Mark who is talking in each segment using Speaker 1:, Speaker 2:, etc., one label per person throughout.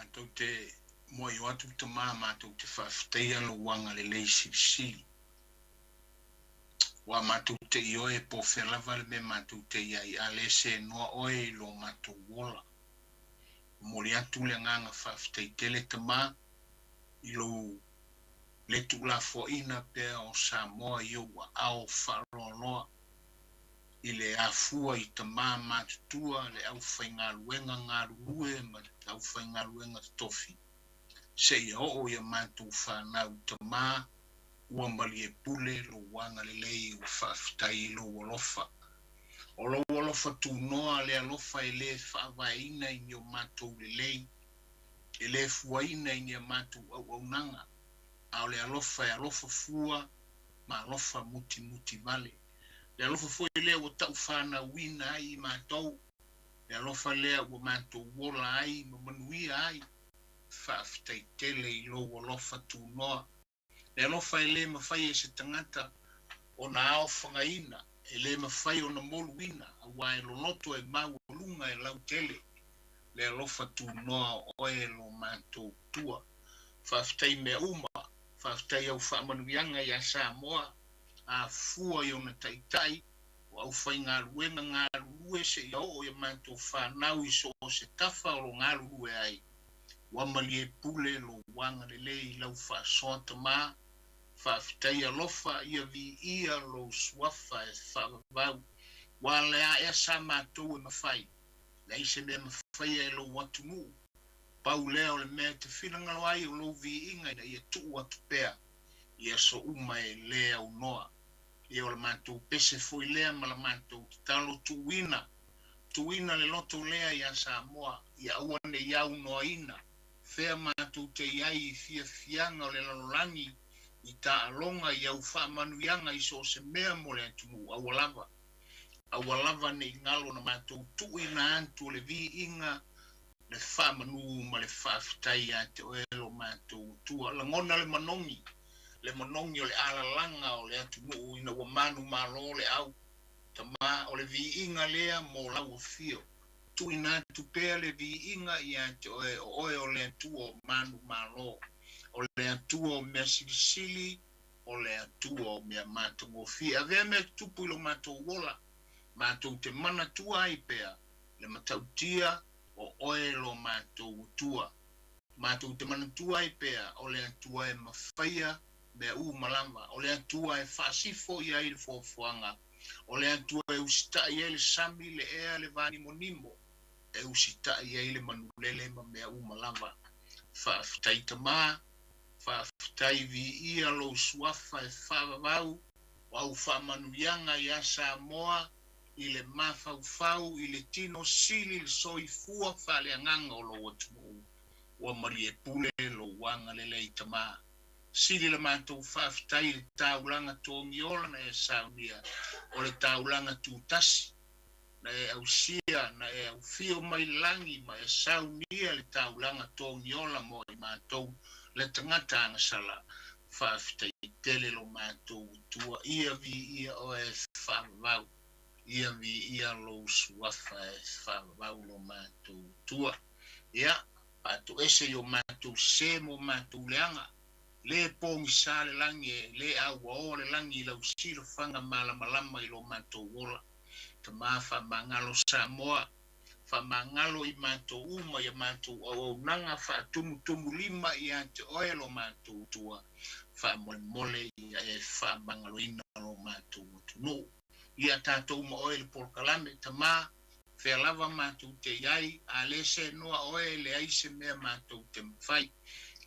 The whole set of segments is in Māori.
Speaker 1: mātou te moi watu te mātou te whawhiteia lo wanga le leisi si. Wa mātou te ioe po whelava le me mātou te iai a le se noa oe lo mātou wola. Mori atu le nganga whawhitei tele te mā i lo le tula fo ina pe o Samoa i wa ao wharoa i le afua i te mā mātutua le au whainga luenga ngā rue ma le au whainga luenga tofi. Se i o ia mātou whanau te mā ua mali e pule lo wanga le lei o whawhitai lo walofa. O lo walofa tu noa le alofa e le whawaina i o mātou le lei e le fuaina i ni mātou au nanga. Ao le alofa e alofa fua ma alofa muti muti vale. Le alofa fua i le o tau whana wina ai mātou. Le alofa lea o mātou wola ai ma manuia ai. Whawhitai tele i lo alofa tu noa. Le alofa e le mawhai e se tangata o na ao whangaina. E le mawhai o na moluina. A wae lo loto e mau lunga e lau tele. Le alofa tu noa oe lo mātou tua. Whawhitai mea uma. Whawhitai au whamanuianga i a Samoa. A fua i ona taitai. O au whai ngā ruenga ngā rue se i o i mātou whanau i so se tafa o ngā rue ai. Wamali e pule lo wanga le lei lau whasoa ta mā. Whawhitai alofa ia vi ia lo suafa e whawavau. Wa lea ea sa mātou e mawhai. Lei se mea mawhai e lo watunu. Pau lea o le mea te whinangalo ai o lo vi inga i ia tuu atu pea. Ia so uma e lea o noa. Ia o le mātou pese foi lea ma la mātou ki talo tuina. Tuina le loto lea ia Samoa. Ia uane iau noa ina. Fea mātou te iai i fia fianga o le lalolangi. I ta alonga i au whamanuianga i so se mea mo le atunu awalava. Awalava ne ngalo na mātou tuina antu le vi inga le whamanu ma le whawhitai a te oelo mātou tua. Langona le manongi. Le manongi o le alalanga o le atunu ina wa manu malo le au. Tama o le vi inga lea mo lau o fio. Tuina atu pea le vi inga i a te oe o le atu o manu malo. O le atua o mea silisili, o le atua o mea mātou o fia. Avea mea tupu ilo mātou wola, mātou te mana tua ai pea, le matautia o oelo mātou tua. Mātou te mana tua ai pea, o le atua e mawhaia, mea malama, o le atua e whaasifo i ai le fofuanga, o le atua e usita i ai le sami, le ea, le vani monimo, e usita i ai le manulele ma mea malama. Whaafitai ta maa, whawhitai vi ia lo suafa e whawawau, o au whamanuianga i a Samoa, i le mawhauwhau, i le tino sili, le soi fua whale anganga o lo watumu, o mari e pule lo wanga le lei tama. Sili le mātou whawhitai le taulanga tōngiola na e saunia, o le taulanga tūtasi, na e au sia, na e au fio mai langi, ma e saunia le taulanga tōngiola mo i mātou, le tangata angasala whawhitai tele lo mātou tua ia vi ia o e whawau ia vi ia lo suafa e whawau lo mātou tua ia pato ese yo mātou se mo mātou leanga le pongi sa le langi le awa o le langi lau silo whanga malama i lo mātou wola ta mawha mangalo Samoa whamangalo i mātou uma i mātou au nanga whaatumu lima i a te oelo mātou tua whamole i e whamangalo ina lo mātou tunu. I a tātou ma oele porkalame ta mā whealawa mātou te iai a le se noa oele aise mea mātou te mwhai.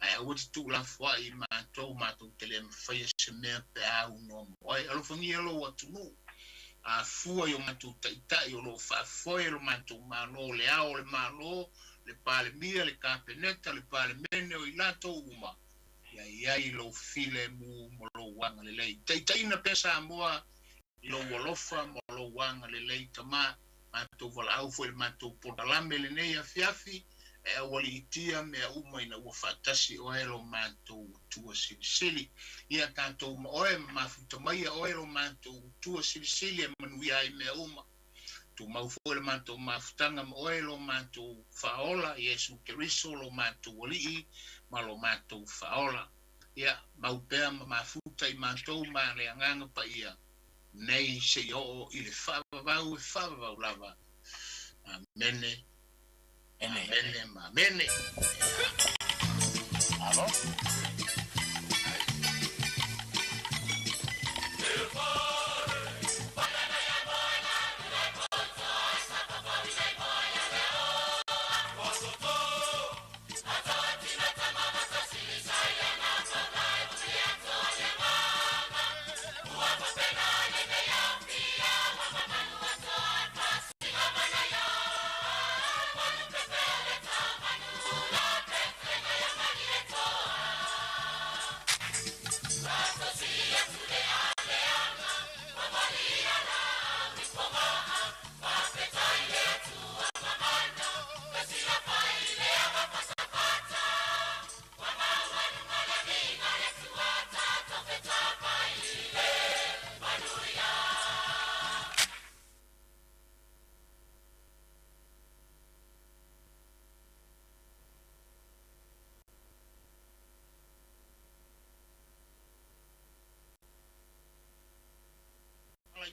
Speaker 1: Ai awati tu la fwa i mātou te le mwhai se mea pe au no oe alofangi alo watunu. A fua yo mātou taitai o lo whafoe lo mātou mālo le ao le mālo, le pāle mia, le kāpeneta, le pāle mene o i lato uma. Iai lo file mo lo wanga le lei. Taitai na pesa amoa i lo walofa mo lo wanga le lei tama, mātou wala au fo le mātou portalame le nei a fiafi, e awali itia mea uma ina ua whaatasi o elo mātou tua silisili. Ia tātou ma oe mafuta mai o elo mātou tua silisili e manuia i mea uma. mātou maufo le mātou mafutanga ma oe lo mātou whaola, Yesu Keriso lo mātou olii, ma lo mātou whaola. Ia, maupea ma mafuta I mātou ma le anganga pa ia. Nei se o I le whavavau lava. Amene. Amene, amene.
Speaker 2: Alo?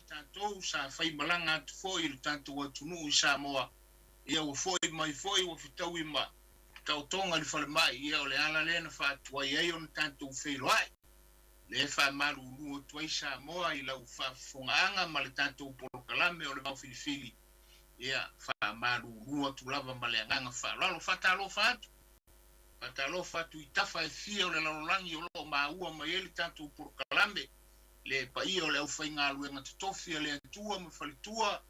Speaker 1: Tātou sa whai malanga atu fōi le tātou atunu I Samoa. Ia o fōi mai fōi o whitau I ma. Tau tonga li whale mai. Ia o le ala lena whātua I ei o na tātou whailoai. Le wha maru unu o tuai Samoa I lau whafongaanga ma le tātou porokalame o le Vaofilifili. Ia wha maru unu o tu lava ma le anganga whalalo. Whatalo whātu. Whatalo whātu I tafa e fia o le lalolangi o lo maua mai e le tātou porokalame. Le pa io le au fai ngā luenga tutofi le atua ma whalitua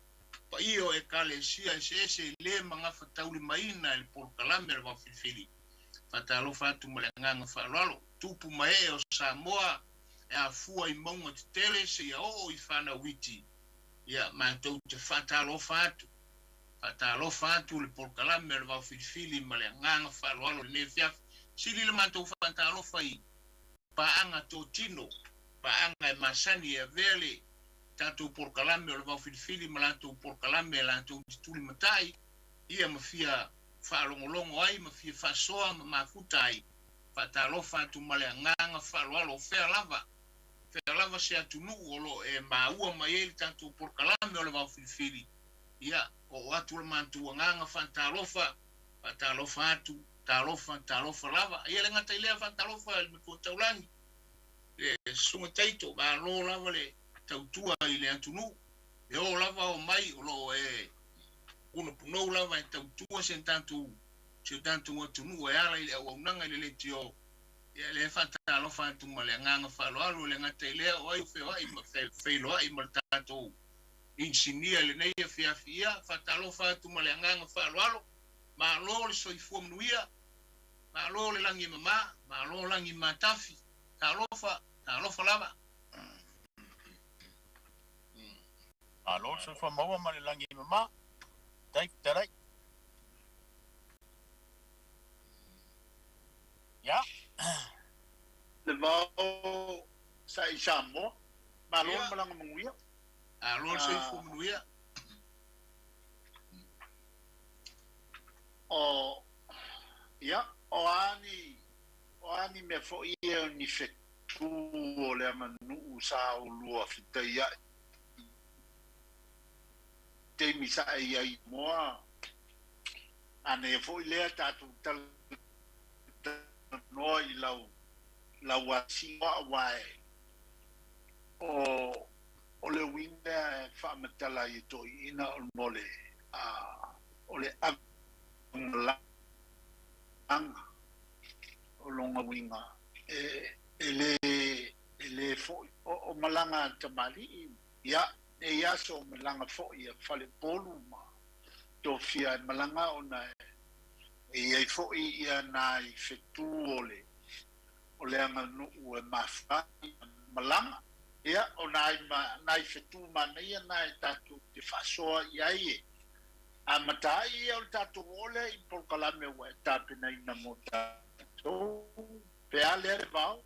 Speaker 1: pa io e ka le sia ese le mga whatauli maina le porokalame le Vaofilifili whatalo whatu ma le nganga whalalo tupu ma e o Samoa e a fua I maunga te tele se ia o I whana witi ia mātou te whatalo whatu le porokalame le Vaofilifili ma le nganga whalalo le nefiaf sili le mātou whatalo whai pa anga tō tino pa anga e masani e vele tātou porokalame o le Vaofilifili ma lātou porokalame lātou tituli matai ia mawhia whaalongolongo ai mawhia whasoa ma mafuta ai whatalo whatu ma le anganga whaaloalo whea lava se atunu o lo e maua mai e tātou porokalame o le Vaofilifili ia o atu le mātou anganga whatalofa atu talofa lava ia le ngata ilea whatalofa le meko taulangi le sunga taito ma lo lava le tautua I le atunu e o lava o mai o lo e una puno lava e tautua se tanto atunu e ala I au nanga I le tio e le whatalo whatu ma le nganga whaloalo le ngata I lea o ai wheo ai ma whelo ai ma tato insinia le nei e whiawhia whatalo whatu ma le nganga whaloalo ma lo le soifua mnuia ma lo le langi mama ma lo langi matafi Talofa lava.
Speaker 2: Alo, so fa maua ma le langi mama. Tarai. Ya.
Speaker 3: Le vau sa I Samoa. Ma lo malanga manguia.
Speaker 1: Alo so fu mnuia.
Speaker 3: O ya, o ani me fo ia ni fetu o le manu sa o lua fitai ia te misa ia I moa ane fo ile tatu tal no I lau asi wae o le winda fa metala I to ina o le o longa winga ele fo o malanga tamali ia e ia so malanga fo ia fale polu ma to fia malanga ona e fo ia na I fetu ole anga no o mafa malanga ia ona na fetu ma ia na tatu te fasoa ia ie a matai o tatu ole I porokalame wa tapena ina mota so pe ale vau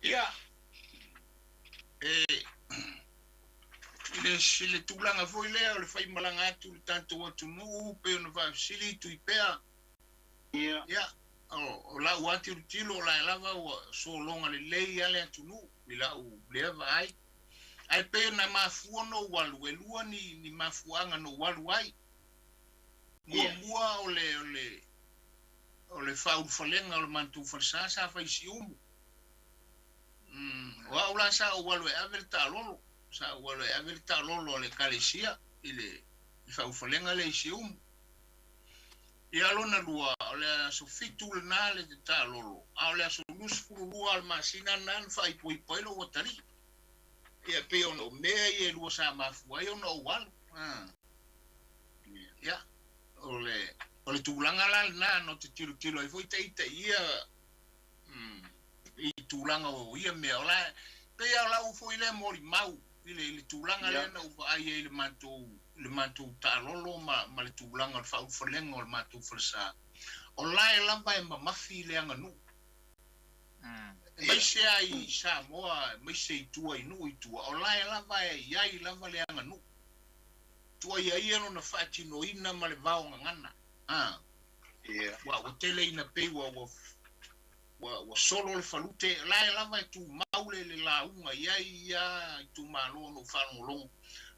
Speaker 1: ia le tūlanga foi lea o le whai malanga atu le tanto watu nuu pe ona Vaofilifili tu i pea. Ia, o la wati o tilo o la lava o so longa le lei ale atu nuu, i la u lea vai. Ai pe na mafua no walu, e lua ni mafuanga no walu ai. Mua o le whaurwhalenga o le mantu whansa sa whaisi umu. Wa ula sa o walu e avel ta lolo. Sa walu e avel ta lolo le kalesia i le whaurwhalenga le isi umu. I alona lua o le aso fitu le na le te ta lolo. A o le aso lusfuru lua al masina nan whai pui poilo watari. Ia pe ono mea i e lua sa mafua i ono walu. Ia, o le tūlanga la na no te tilo i foi teita ia i tūlanga o ia mea o la pe ia la u foi le mori mau i le tūlanga le na uva ai e le mantu ta lolo ma le tūlanga le whau whalenga o le mantu whalesa o la e lamba e mamafi le anga nu mai se ai Samoa mai se i tua i nu i tua o la e lamba e iai lamba le anga nu tua iai ano na whaatino ina ma le vao ngana wa tele ina pe wa solo le falute la lava tu maule le launga ia tu malo no falolo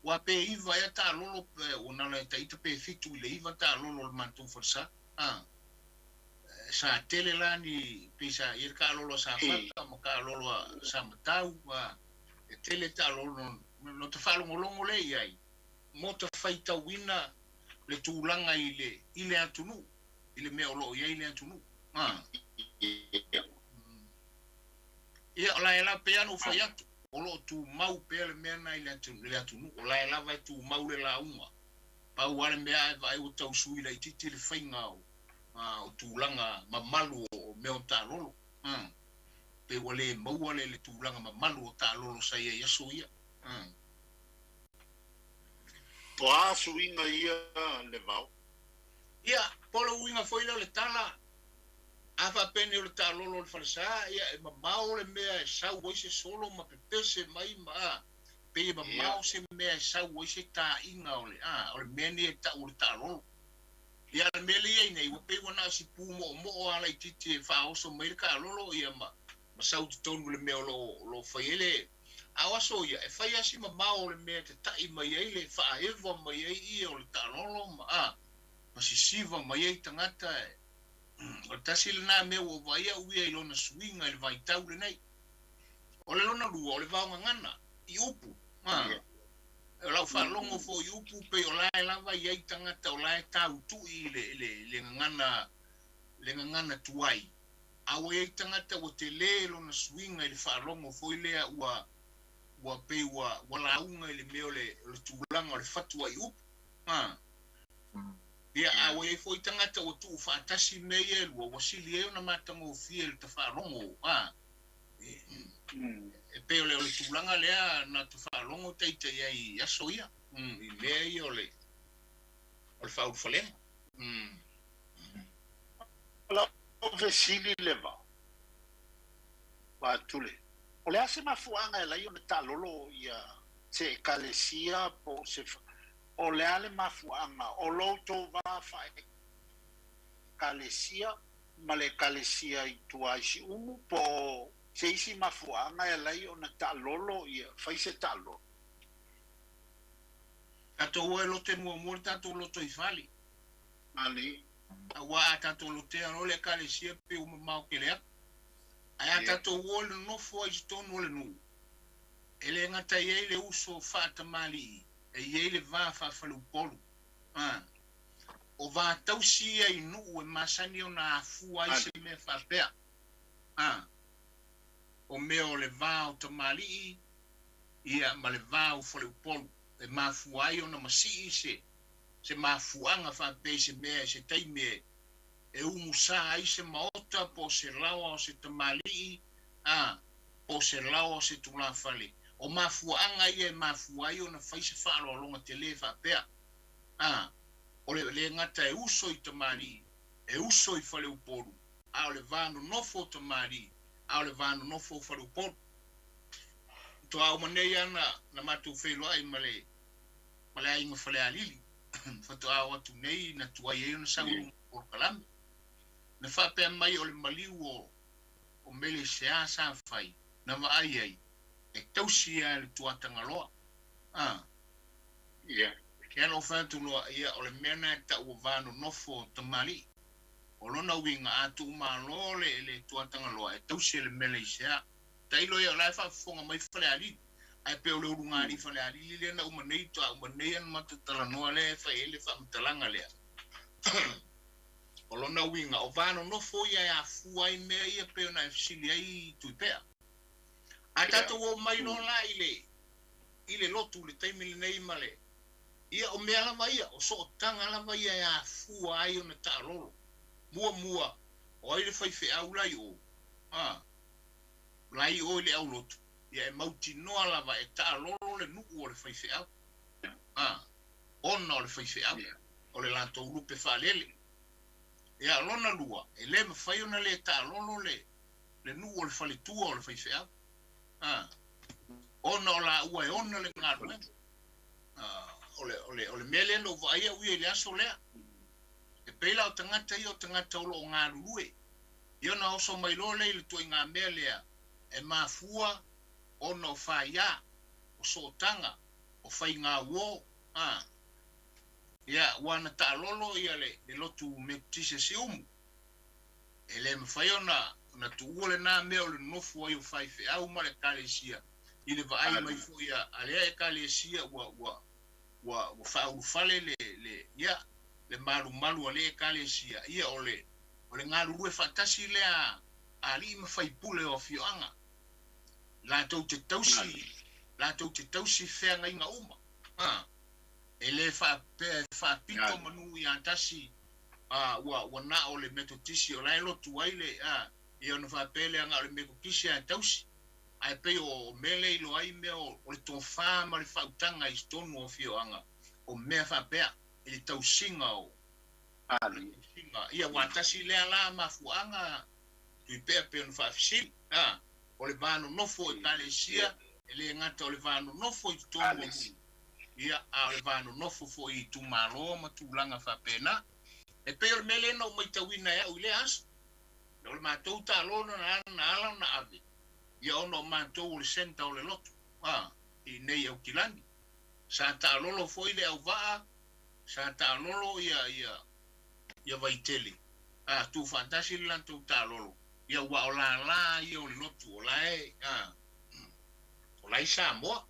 Speaker 1: wa pe iva ya ta lolo ona le taita pe fitu le iva ta lolo le mantu forsa sa tele la ni pisa ir ka lolo sa fata mo ka lolo sa matau wa tele ta lolo no te falo molongo le ai mo te faita wina le tūlanga i le atunu i le mea olo i le atunu ia o la e la pea no fai atu o lo tu mau pea le mea na i le atunu o la e la vai tu mau le la unga pau wale mea e vai o tau sui la i titi le whainga o tūlanga mamalu o mea o tā lolo pe wale maua le tūlanga mamalu o tā lolo sa ia yaso ia
Speaker 3: po a suinga ia le vau
Speaker 1: ia polo uinga foi le tala afa pene o le talolo le falsa ia e mamao le mea e sau o se solo ma pepese mai ma pe mamao se mea e sau o se ta inga o le meni e ta o le talolo ia le mele ia nei o pe wana si pu mo ala i titi e fa oso mai le kalolo ia ma sau te tonu le mea lo faiele awaso ia e fai asi mamao le mea te tai mai ai le fa eva mai ai ia o le talolo ma masisiva mai ai tangata o tasi le nā mea o vai au ia i lona suinga i le vai tau le nei. O le lona lua o le vaonga ngana i upu. O lau whalongo fo i upu pe o lae lava i ai tangata o lae tau tu i le ngana tuai. Awa i ai tangata o te le lona suinga i le whalongo fo i lea ua pe ua launga i le mea o le tūlanga o le fatua i upu. Ia awe e foi tangata o tu whaatasi mei e lua wasili e ona matango fie le ta wharongo e peo le ole tūlanga lea na ta wharongo teita i aso ia i mea i ole whaurwhalenga
Speaker 3: la Vaofilifili leva wa tule o le ase mafuanga e lai ona ta lolo ia te kalesia po se o le ale mafuanga o loto va fai kalesia ma le kalesia i tua isi umu po se isi mafuanga e lai ona ta lolo ia fai se talo
Speaker 1: tato ue lote mua tato loto i fali
Speaker 3: ali
Speaker 1: awa tato lote ano le kalesia pe uma mau kelea aya tato ue le nofo a istonu ole nu ele ngata ye le uso fata mali e ye le va fa falu polu o va tausi ai nu e masani ona afu ai se me fa pea o me o le va o tamali ia ma le va o falu polu e mafu ai ona masi se mafuanga fa pe se me se taime e umusa ai se maota po se lawa o se tamali po se lawa o se tula fali o mafuanga ia mafuai ona faise falo longa tele fa pea o le ngata e uso i tamari e uso i fale uporu a o le vano nofo tamari a o le vano nofo fale uporu toa o mane yana na matu whelua I male ai inga whale alili. Whatoa o atu nei na tua iei na sauru o kalame. Na whapea mai o le maliu o mele sea sa whai. Na waai ai. E tausi a le tuatanga loa.
Speaker 3: Ia.
Speaker 1: Ke ano whantu loa ia o le mena e ta ua vano nofo tamali. O lona winga atu umalo le tuatanga loa. E tausi le mele sea. Ta ilo ia lai whafonga mai whale alili. Ai pe o le urungari whale alili le na umanei toa umanei an matatala noa le whai ele whamatalanga lea. O lona winga o vano nofo ia e a fuai mea ia pe o na e fsili ai tuipea. A tato o mai no la ile lotu le taimile nei male. Ia o mea lava ia, o so tanga lava ia e a fuai o na ta lolo. Mua, o aile whaife au lai o. Lai o ile au lotu. Ia e mauti noa lava e ta lolo le nuku o le whaife au. Ona o le whaife au. O le lanto urupe whalele. Ia lona lua, e le mawhai ona le ta lolo le nuku o le whalitua o le whaife au. Ona o la ua e ona le ngaru e. Ole mele no vai ui ele aso lea. E peila o tangata olo o ngā rurue. Ia na oso mai lo le tui ngā mea lea. E mafua ona o whaia, o sotanga, o whai ngā uo. Ia wana ta lolo ia le lotu me tise si umu. E le mawhai ona tu ua le nā mea o le nofu ai o whai whi au ma le kale sia. I le vai mai fu ia alea e kale sia wa whauru whale le malu ale e kale sia. Ia o le ngā rurue whatasi lea a li ma whai pule o fioanga. La tau te tausi whea ngai ngā uma. E le whapito manu I antasi wa na o le metotisi o lai lotu ai le I ona whapele anga o le metotisi a tausi. Ai pe o mele ilo ai mea o le tō whā ma le whautanga I stonu o fioanga o mea whapea I le tausinga o ia watasi lea la mafuanga tui pea pe on whafisili o le vāno nofo I kale sia e le ngata o le vāno nofo I tōnu o ia a le vāno nofo fo I tu malo ma tu langa whapena e pe o le mele na o maitawina ea ui le aso o le mātou ta lona na ala na ave ia ono mātou o le senta o le loto I nei au kilani sa ta lolo foi le au vaa sa ta lolo ia vaitele tu fantasi lan tu ta lolo ia wa la ia o le loto o lai o lai Samoa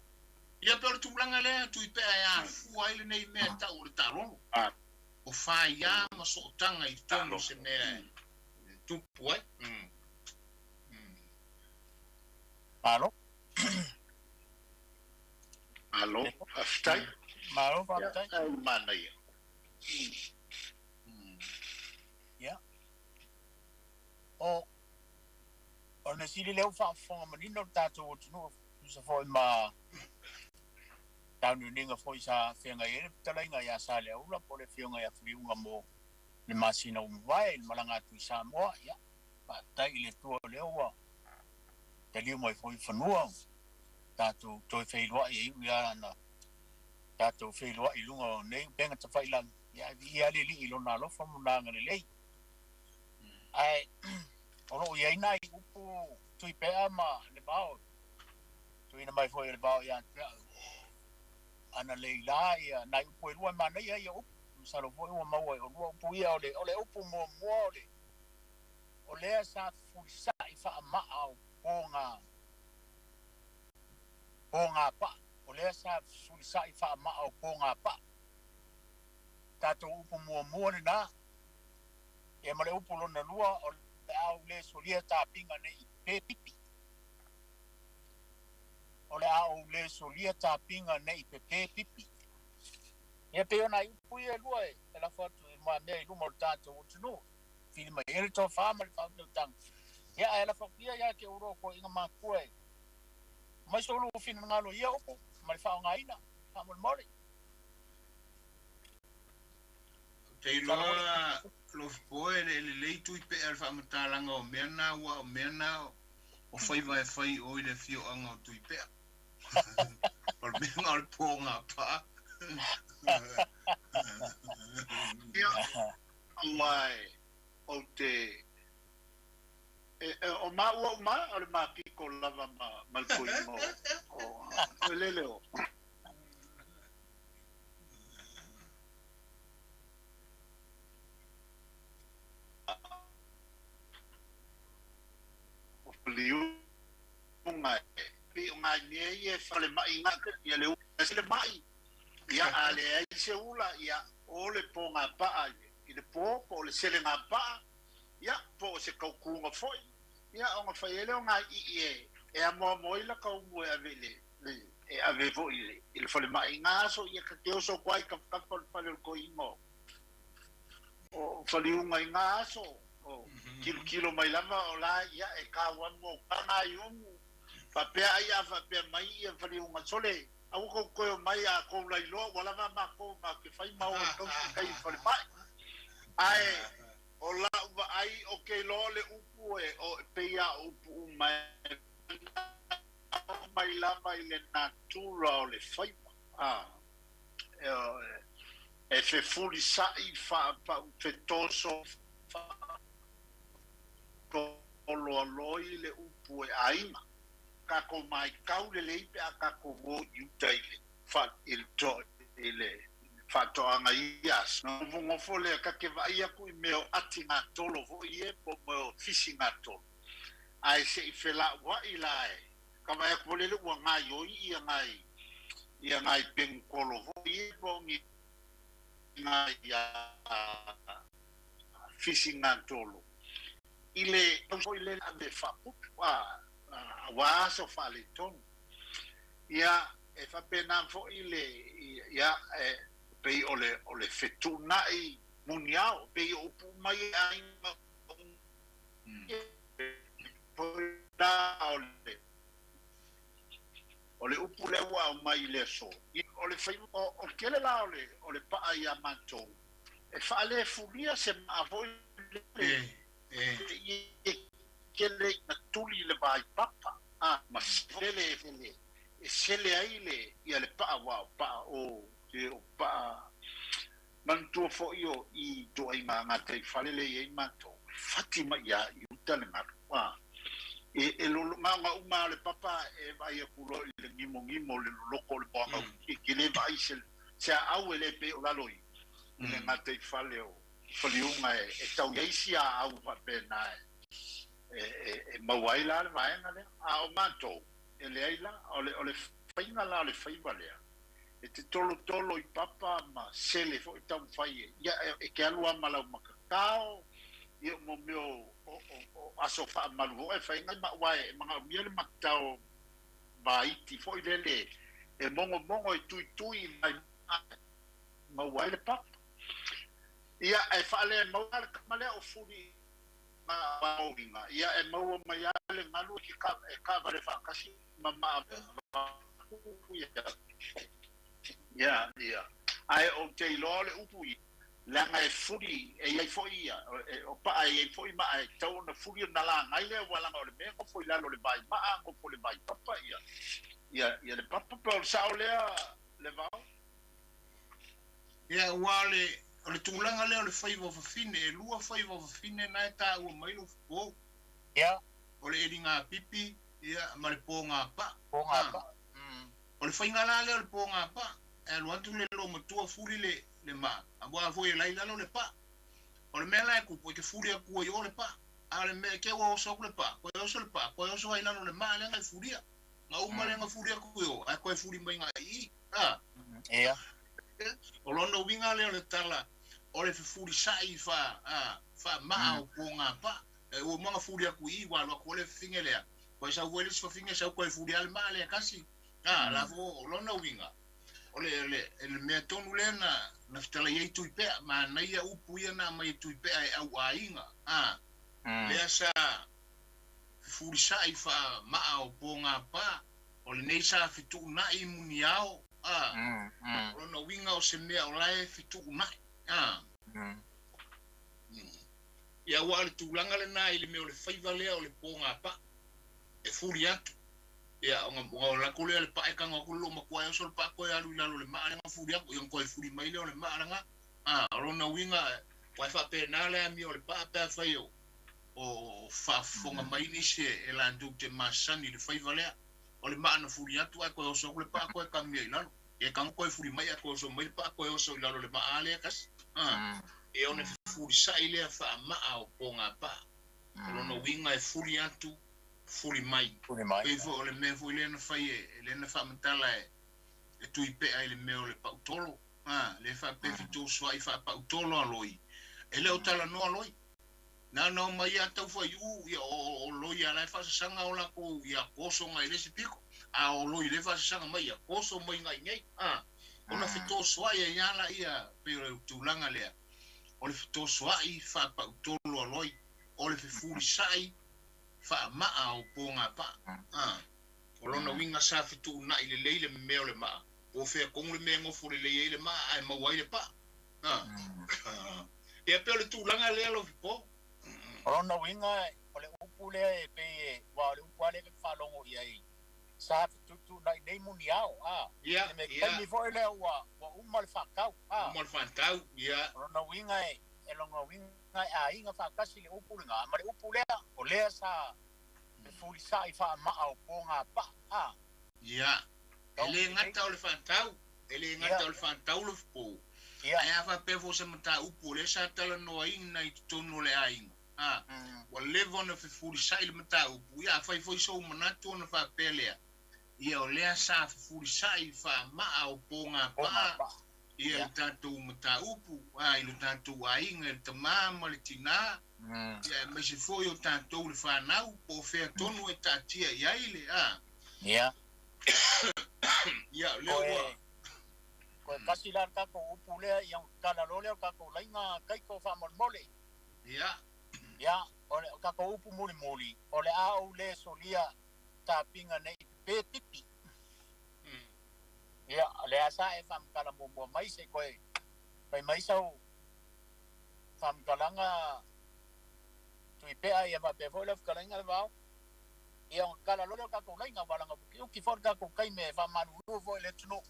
Speaker 1: ia pe o tu blanga le tu ipe ia fuai le nei mea ta o le ta lolo o fai ia ma so tanga I tono se mea tu puai
Speaker 2: Alo?
Speaker 3: Alo, aftai?
Speaker 2: Malo, aftai?
Speaker 3: Mana ia.
Speaker 2: Ia. O na sili leo whaafonga manino tātou o tunu sa foi ma taunu ninga foi sa whianga ere talainga ia sa lea ula po le whianga ia whiunga mo le masina umwai le malanga tu I Samoa ia. Tai I le tua leo wa te liu mai foi whanua tātou toi whailua I ia na tātou whailua I lunga o nei benga ta whailang ia le li I lona alofa munanga le lei ai ono ia ina I upu tui pea ma le bao tui na mai foi le bao ia ana leila ia na upu lua mana ia upu salo foi o mau o lua upu ia o le upu mo o le sa fusa I fa ma au Ponga pa o le sa sulisa I fa ma o ponga pa tato upu mua ni na e male upu lona lua o le au le solia tapinga nei pe pipi o le au le solia tapinga nei pe pipi e pe ona upu e lua e la foto ma me lu mo tato utunu fili mai ele to fa ma fa no tang ia ela whapia ia ke uro ko inga makue. Mai solo fina ngalo ia opo, mai whao ngaina, whamon mori.
Speaker 1: Te iloa lofoe le leitu I pe al whamatalanga o mea o whai vai whai o I le whio anga o tui pea. O le mea o le ponga pa.
Speaker 3: Ia, mai, o te, o ua o le mapiko lava malkoingo. O lele o. O liu ngai nie fale mai ngaka ia le le mai ia ale ai se ula ia o le ponga pa i le po le sele nga pa ia po se kaukunga foi ia o fa ele o ngai e a mo ila ka mo e avele e ave vo il fale mai nga so ia ka te so kwai ka fale ko imo o fale unga nga so o kilo mai lava o la ia e ka wa mo kana yumu papea ia papea mai ia fali unga sole au ko mai a ko lai lo wala ma ko ma ke fai mau to kai fali mai ai o la ai o ke lo le upu e o peia upu mai lava ile natural le fai e fe fuli sai fa fe toso fa ko lo le upu e aima ka ko mai kau le leipe a ka ko wo yutaile fa il to ile fa to anga ias no mo fole ka ke vai ku meo atinga tolo vo ie po mo fishing ato ai se fela wa ilai ka mai ko le wa nga yo ia ngai pen kolo vo ie po mi nga ya fishing atolo ile so ile ave fa wa wa so fale ton ia e fa pena fo ile ia pe ole fetunai muniao pe o pu mai ai da ole upu le wa mai le so ole fai o kele la ole pa ia manto e fa le fulia se ma voi kele na tuli le vai papa ma sele e sele aile ia le pa o te o pa man tu fo io i do ai manga te fale le ai mato fatima ia i utale ma e lo manga uma le papa e vai ku lo le ngimo le loko le bonga ki le vai se au le pe o la loi le ngate fale o fale unga e tau isia au pa pena e mawaila le vai ngale a o mato ele aila ole fainga la le faiva le e te tolo i papa ma sele fo tau fai ia e ke alua mala makakao ia mo meo o asofa malu e fainga ma wai manga miele maktao vaiti fo ile e mongo e tui mai ma wai le papa ia e fale mo al kamale o furi ma ovinga ia e mo mai ale malu ki ka vale fa kasi mama ia ai o te lole upui langa e furi e ai foi o pa e foi ma e tau na furi na la ngai le wala o le me ko foi la le bai ma ko foi le bai papa ia le papa por sao le va
Speaker 1: ia wale o le tūlanga leo le whaiva whawhine, e lua whaiva whawhine na e tā ua mai lo whako.
Speaker 2: Ia.
Speaker 1: O le eri ngā pipi, ia, ma le pō ngā pā.
Speaker 2: Pō ngā pā.
Speaker 1: O le whainga la leo le pō ngā pā, e luantu le lo matua furi le mā. A bua fo e lai lalo le pā. O le mea lai kupo, ke furi a kua i o le pā. A le mea ke ua oso le pā, koe oso le pā, koe oso ai lalo le mā, le ngai furia. Ngā uma le ngā furia kua i o, a koe furi mai ngā i.
Speaker 2: Ia.
Speaker 1: O lono winga leo le tala, o le furi sai fa maa o pō ngā pā. O mga furi a kui i walo a kua le finge lea. Koe sa uele si fa finge sa koe furi al maa lea kasi. La fo o lono winga. O le mea tonu lea na fitala iei tui pea, ma naia upu ia na mai tui pea e au a inga. Lea sa furi sai fa maa o pō ngā pā, o le nei sa fitu na i muni ao, Rono winga o se mea o lae fitu unai. Ia ua le tūlanga le nā i le mea o le whaiva lea o le pō ngā pā. E furi atu. ia o la kule le pa ka ngakulu ma kwa so pa ko ya lu le ma nga fu dia yang ko fu mai le ma nga ro na winga wa fa pe na le mi o le pa pa fa yo o fa fonga mai ni se e la ndu te masani le fai valea o le ma na fu dia tu ko so le pa ko ka mi la e kan ko fu mai ko so mai pa ko so la le ma ale kas e ona fu sai le fa ma o ponga pa ro na winga e fu dia tu fuli mai pe vo le me vo le na fai le na fa mentala e tu ipe ai le me le pautolo le fa pe fitu swai fa pautolo aloi e le utala no aloi na no mai ata fo yu ya o loi ala fa sanga ola ko ya koso ngai le sipiko a o loi le fa sanga mai ya koso mai ngai ngai ona fitu swai ya la ia pe tu langa le o le fitu swai fa pautolo aloi o le fuli sai fa ma o ponga pa o lona winga sa fitu na ile leile me ole ma o fe ko le me ngo fu le leile ma ai ma wai le pa e pe le tu langa le lo po
Speaker 2: o lona winga o le upule e pe wa le upale ke fa longo ia sa fitu na nei muniao
Speaker 1: ia
Speaker 2: me ke mi foi le wa umal fa kau
Speaker 1: umal fa tau ia
Speaker 2: o lona winga e longa winga a inga fa kasi le upule nga ma le upule o le sa le fuli sai fa ma o ponga pa
Speaker 1: ia ele ngata o le fantau ele ngata o le fantau lo po ia fa pe fo se mata upule sa tala no ina i tonu le ai wa levo no fuli sai le mata upu ia fa foi so manatu no fa pelea ia o le sa fuli sai fa ma o ponga pa ia tatu mata upu ai lo tatu ai nge tamama le tina ia me se foi o tatu le fa nau po fe tonu e tatia ia ile
Speaker 2: ia
Speaker 1: ia le
Speaker 2: ko kasi la ka ko upu le yang kala lole ka ko lainga kai ko fa mole ia ole ka ko upu muli ole au le solia tapinga nei pe pipi ia le asa e fam kala mo mai se ko pai mai sau fam kalanga tu ipe ai ba pe vola kalanga ba ia kala lolo ka ko lainga balanga ki for ka ko kai me fam manu vo le tno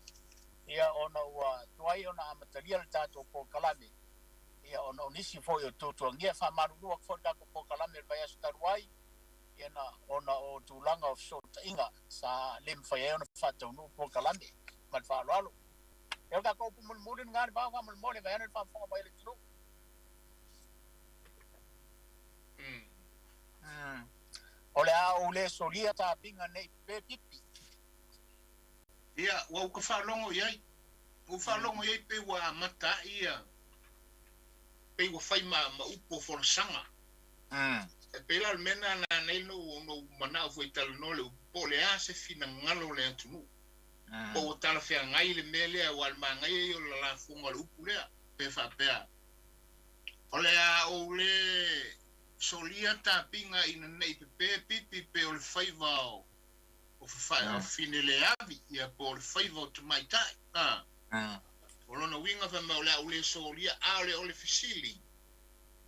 Speaker 2: ia ona wa tuai ona material tato ko kalame ia ona nisi fo yo to ngia fam manu ko for ka ko kalame ba ya starwai ia na ona o tulanga of short inga sa lem fa ia ona fa to no ko kalame mal fa lo eu ka ko mul ngar ba fa mul mole ba fa fa ba ile tro ole a ole solia ta pinga nei pe pipi
Speaker 1: ia wa ka fa longo ia u fa longo ia pe wa mata ia pe wa fai ma upo for sanga e pe la mena na nei no mana foi tal no le pole a se fina ngalo le tunu o tala fe ngai le mele wal mangai yo la funga lu pulea pe fa pe ole a ole solia ta pinga ina nei pe pipi pe o le faiva o fa fine le avi ia po le faiva o te mai tai o lona winga fa ma ole solia a ole fisili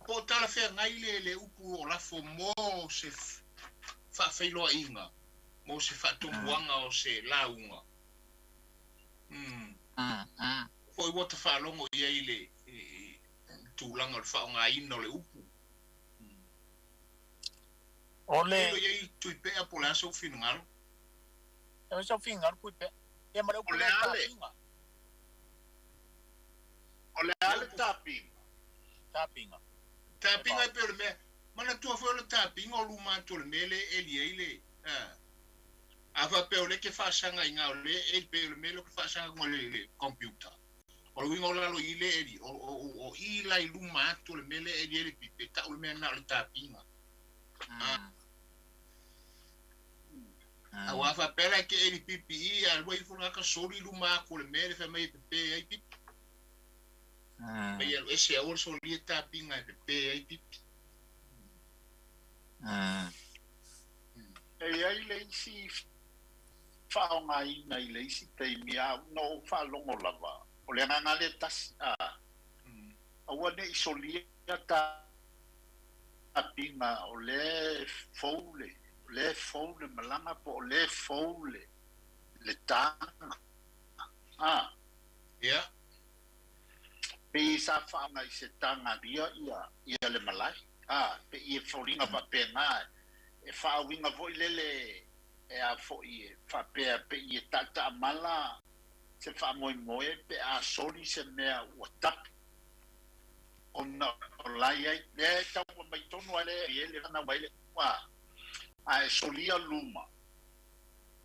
Speaker 1: po tala fe ngai le upu o la fo mo se fa feilo inga mo se fa tumbuanga o se launga foi what fa longo ia ile tu langa le fa nga ino le upu
Speaker 2: ole
Speaker 1: ia tu pe a pola so final
Speaker 2: e so fingar ku pe e ma
Speaker 3: ole ale
Speaker 1: tapinga pe me mana tu foi le tapinga o luma tu le mele ele ava pe ole ke fa sanga inga ole e pe le mele ke fa sanga mo le computer o winga ola lo ile eli o ila iluma tu le mele ele pipe ta o me na le tapinga a wa fa pela ke ele pipi al wai funa ka soli luma ko le mele fa mai pepe ai pipi mai el ese a orso li tapinga pepe ai pipi
Speaker 3: e ai le si fa nga ina ile si te mia no fa longo lava o le nga le tas a wone isolia ta apinga o le foule le fou le malanga po le fou le tanga
Speaker 1: ia
Speaker 3: pe sa fa nga I se tanga ia le malai pe I folinga pa pe nga e fa winga vo lele e a fo I fa pe I tata mala se fa moe pe a soli se mea ua tapi ona olai ai le tau mai tonu ale ele na waile wa a solia luma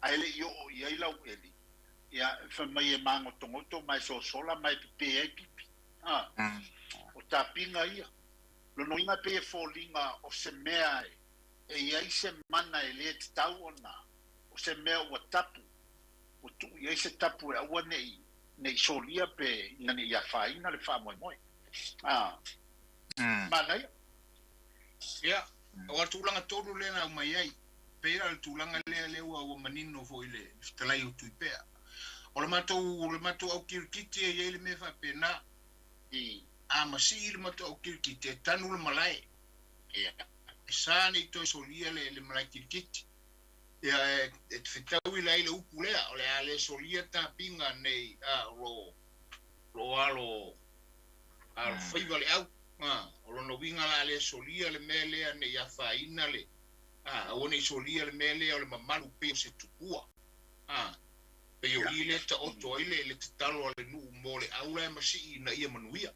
Speaker 3: a ele yo ia lau eli ia fa mai mango tongoto mai so sola mai pe ai pipi o tapinga ia lo no inga pe folinga o se mea e ia se mana ele tau ona o se mea ua tapu o tu ia se tapu e aua nei solia pe ngani ia faina le fa moe mana
Speaker 1: ia o tulanga tolu le na mai ai pera le tulanga le o manino fo ile stalai o tuipea o le matou au kirkiti e ile me fa pena a masi le matou au kirkiti tanu le malai ia sani to solia le malai kirkiti ia e fitau ile ile upulea o le ale solia ta pinga nei lo alo faiva le au o lo winga la le solia le mele ne ia faina le o ne solia le mele o le mamalu pe se tukua pe yo ile ta o to ile le talo le nu mo le au le masi na ia manuia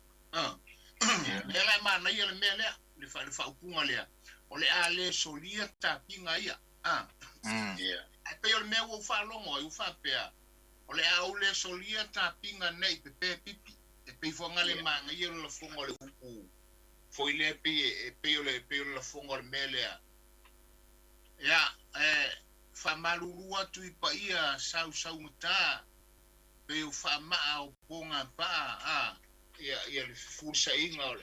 Speaker 1: le la mana ia le mele le fa upunga le o le ale solia ta pinga ia pe yo le me wo fa longo u fa pe o le au le solia ta pinga nei pe pipi pe fonga le manga ia le fonga le upu foi le pe le fonga le mele ya fa malulua tu pa ia sau mata pe o fa ma o ponga pa ia le fusa inga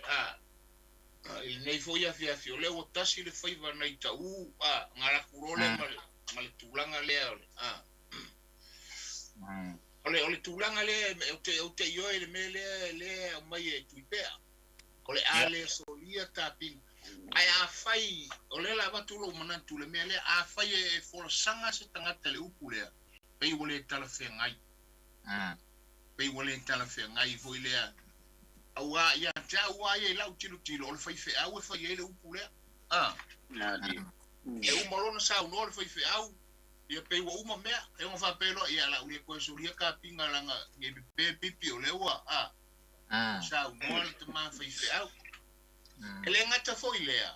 Speaker 1: il nei foi a fia le o tasi le faiva nei tau ngara kurole ma le tulanga le ole tulanga le o te yo le mele le mai e tuipea ole ale solia taping ai a fai ole la batulo mana tule mele a fai e for sanga se tanga tele upule pe wole tala fe ngai pe wole tala fe ngai foi le awa ya ja wa ye la tilo ole fai fe awe fai le upule
Speaker 3: na di
Speaker 1: e un malona sa un ole fai fe au ia pe wa uma mea e ngo fa pelo ia la ule ko solia ka pinga langa nge pe pipi ole wa sa un ole te ma fai fe au ele ngata foi lea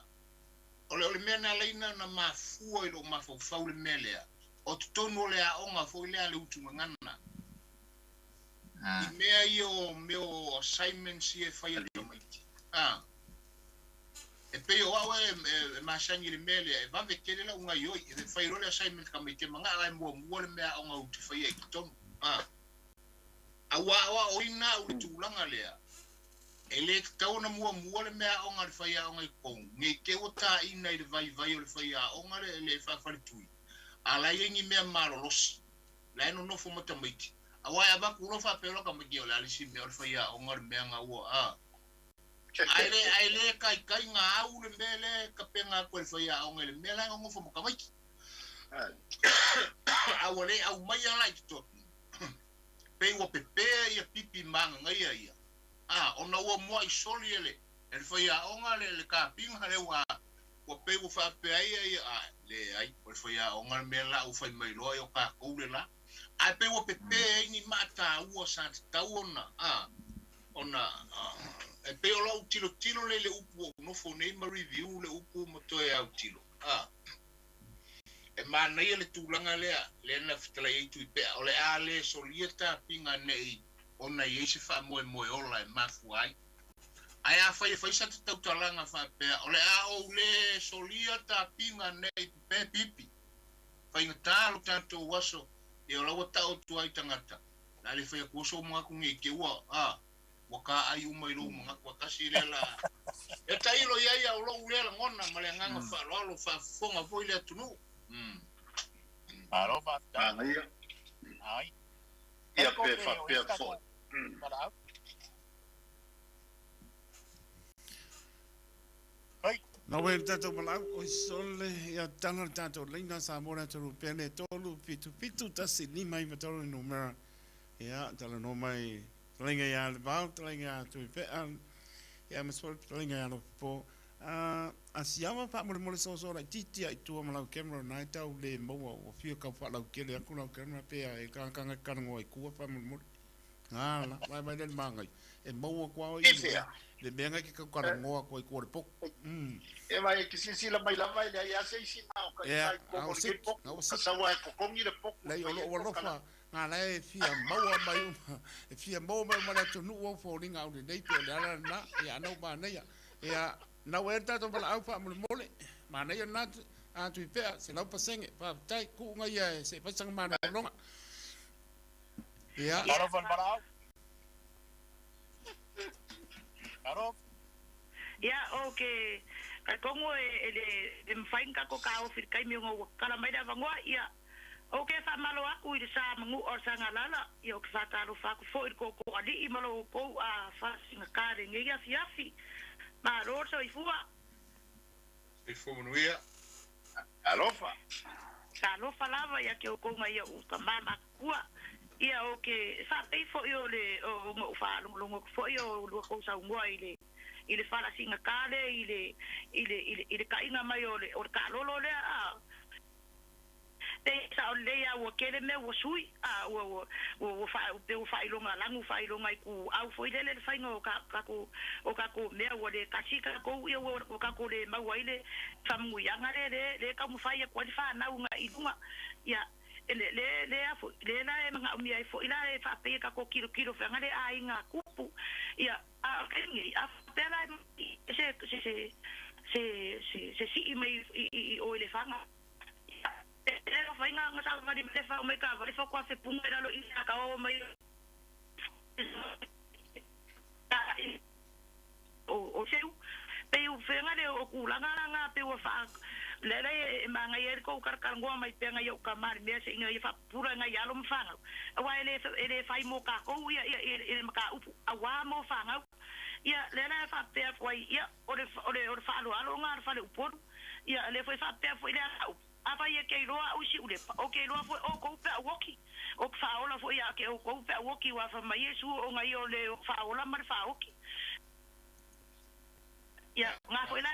Speaker 1: ole mena leina na mafua ilo mafau le melea o tono le a onga foi lea le utu ngana mea io meu assignment si fai le mai e pe o awe ma sangi le mele e va vekele la unga yo e fai role assignment ka me te manga ai mo le mea onga utu fai e kiton awa o ina u tulanga lea ele tau na mua le mea onga le fai onga I kong nge ke o ta ina le vai o le fai onga le fa tui ala yengi mea marolosi la no fo mata maiti awa ya ba kulo fa pelo ka magi o la lisi mea le fai onga le mea nga ua aile kai nga au le mele ka penga ko le fai onga le mea nga ngofo mo ka maiti awale au mai ala to pe wo pepe ia pipi manga ngai ia ona ua mo I soli ele fai onga le ka pinga le wa o pe wo fa pe ai le ai o fai onga me la o fai mai lo ka ko le la ai pe wo pepe ni mata ua sa tauna ona e pe o lo tilo le upu no fo nei ma review le upu mo to e au tilo e mana ia le tulanga le na fitala i tu pe ole ale solieta pinga nei ona i se fa mo ola e mafuai ai a fai sa tau talanga fa pe ole o le solieta pinga nei pe pipi fai ngata lo tanto waso e ola wata o tu ai tangata na le fai ko so mo ku ngi ke wa waka ai uma i lo mga wakasi le la e tai lo ia o lo le ngona male nganga fa lo fa fonga foi le tunu
Speaker 2: alo fa
Speaker 3: ai ia pe fa pe fo
Speaker 4: No we tato malau o sole ia tana tato leina Samoa tolu pene tolu pitu tasi ni mai matolo no mera. Ia tala no mai lenga ia le bau lenga tu pe an ia masol lenga ia no po a siama pa mo mo so so la titi ai tu malau camera na tau le mo o fio ka fa lau kele aku lau camera pe ai ka ngoi ku pa mo la vai den mangai e mo ko ai le benga ki ka ngo ko ko po
Speaker 3: e vai que se la mai la vai ya se si na o ka sai ko ke po ka sa wa ko ngi le po
Speaker 4: le o lo fa nga le fia maua mai e fia maua mai mana tu nu o fo ringa o nei pe la na ya no ba nei ya na we ta to bala au fa mo mole ma nei na a tu pe se la pasenge pa tai ku nga ya se pa sang mana no ya
Speaker 2: Arofan barau. Arof.
Speaker 5: Ya, okay. Kongo ele mfainga ko ka ofir kai mi ngo kala mai da vangwa ya. Okay, fa malo aku i sa mangu o sanga lala yo fa ta lo fa ko fo ko ko ali i malo ko a fa singa kare ngi ya fiafi. Ma ro so i fuwa.
Speaker 1: I fu no ia.
Speaker 3: alofa
Speaker 5: Sa lo fa lava ya ke ko ngai ya u ka mama kua. Ia okay, fa pe fo yo le o ngo fa lo fo yo lo ko sa ngwa ile fala singa kale ile ka inga mai ole o ka lolo le a te sa ole ya wo kele me wo sui a wo fa ilonga langu fa ilonga ku au foi le fa ngo ka ko me wo le ka chika ko yo wo ka ko le ma wo ile famu yanga le ka mu fa ya ko fa na unga idunga ya le afo le na e nga mi ai fo ila e fa pe ka ko kilo fa ngale a inga kupu ya a kengi a pela se si mai o le fanga le fa inga nga sa mari me fa me ka va fa kwa se punga lo ina ka o mai o seu pe u fe ngale o kulanga pe o fa lele manga yer ko karkar ngwa mai penga yo kamar me se inga fa pura nga yalo mfanga wa ele fai mo ka ko ya maka upu awa mo fanga ya lele fa pe foi ya ore fa lo alo nga fa le upor ya le foi fa pe foi le apa ye ke lo au si ule o ke lo foi o ko pe woki o fa ola foi ya ke o ko pe woki wa fa mai su o nga yo le fa ola mar fa woki ya nga foi la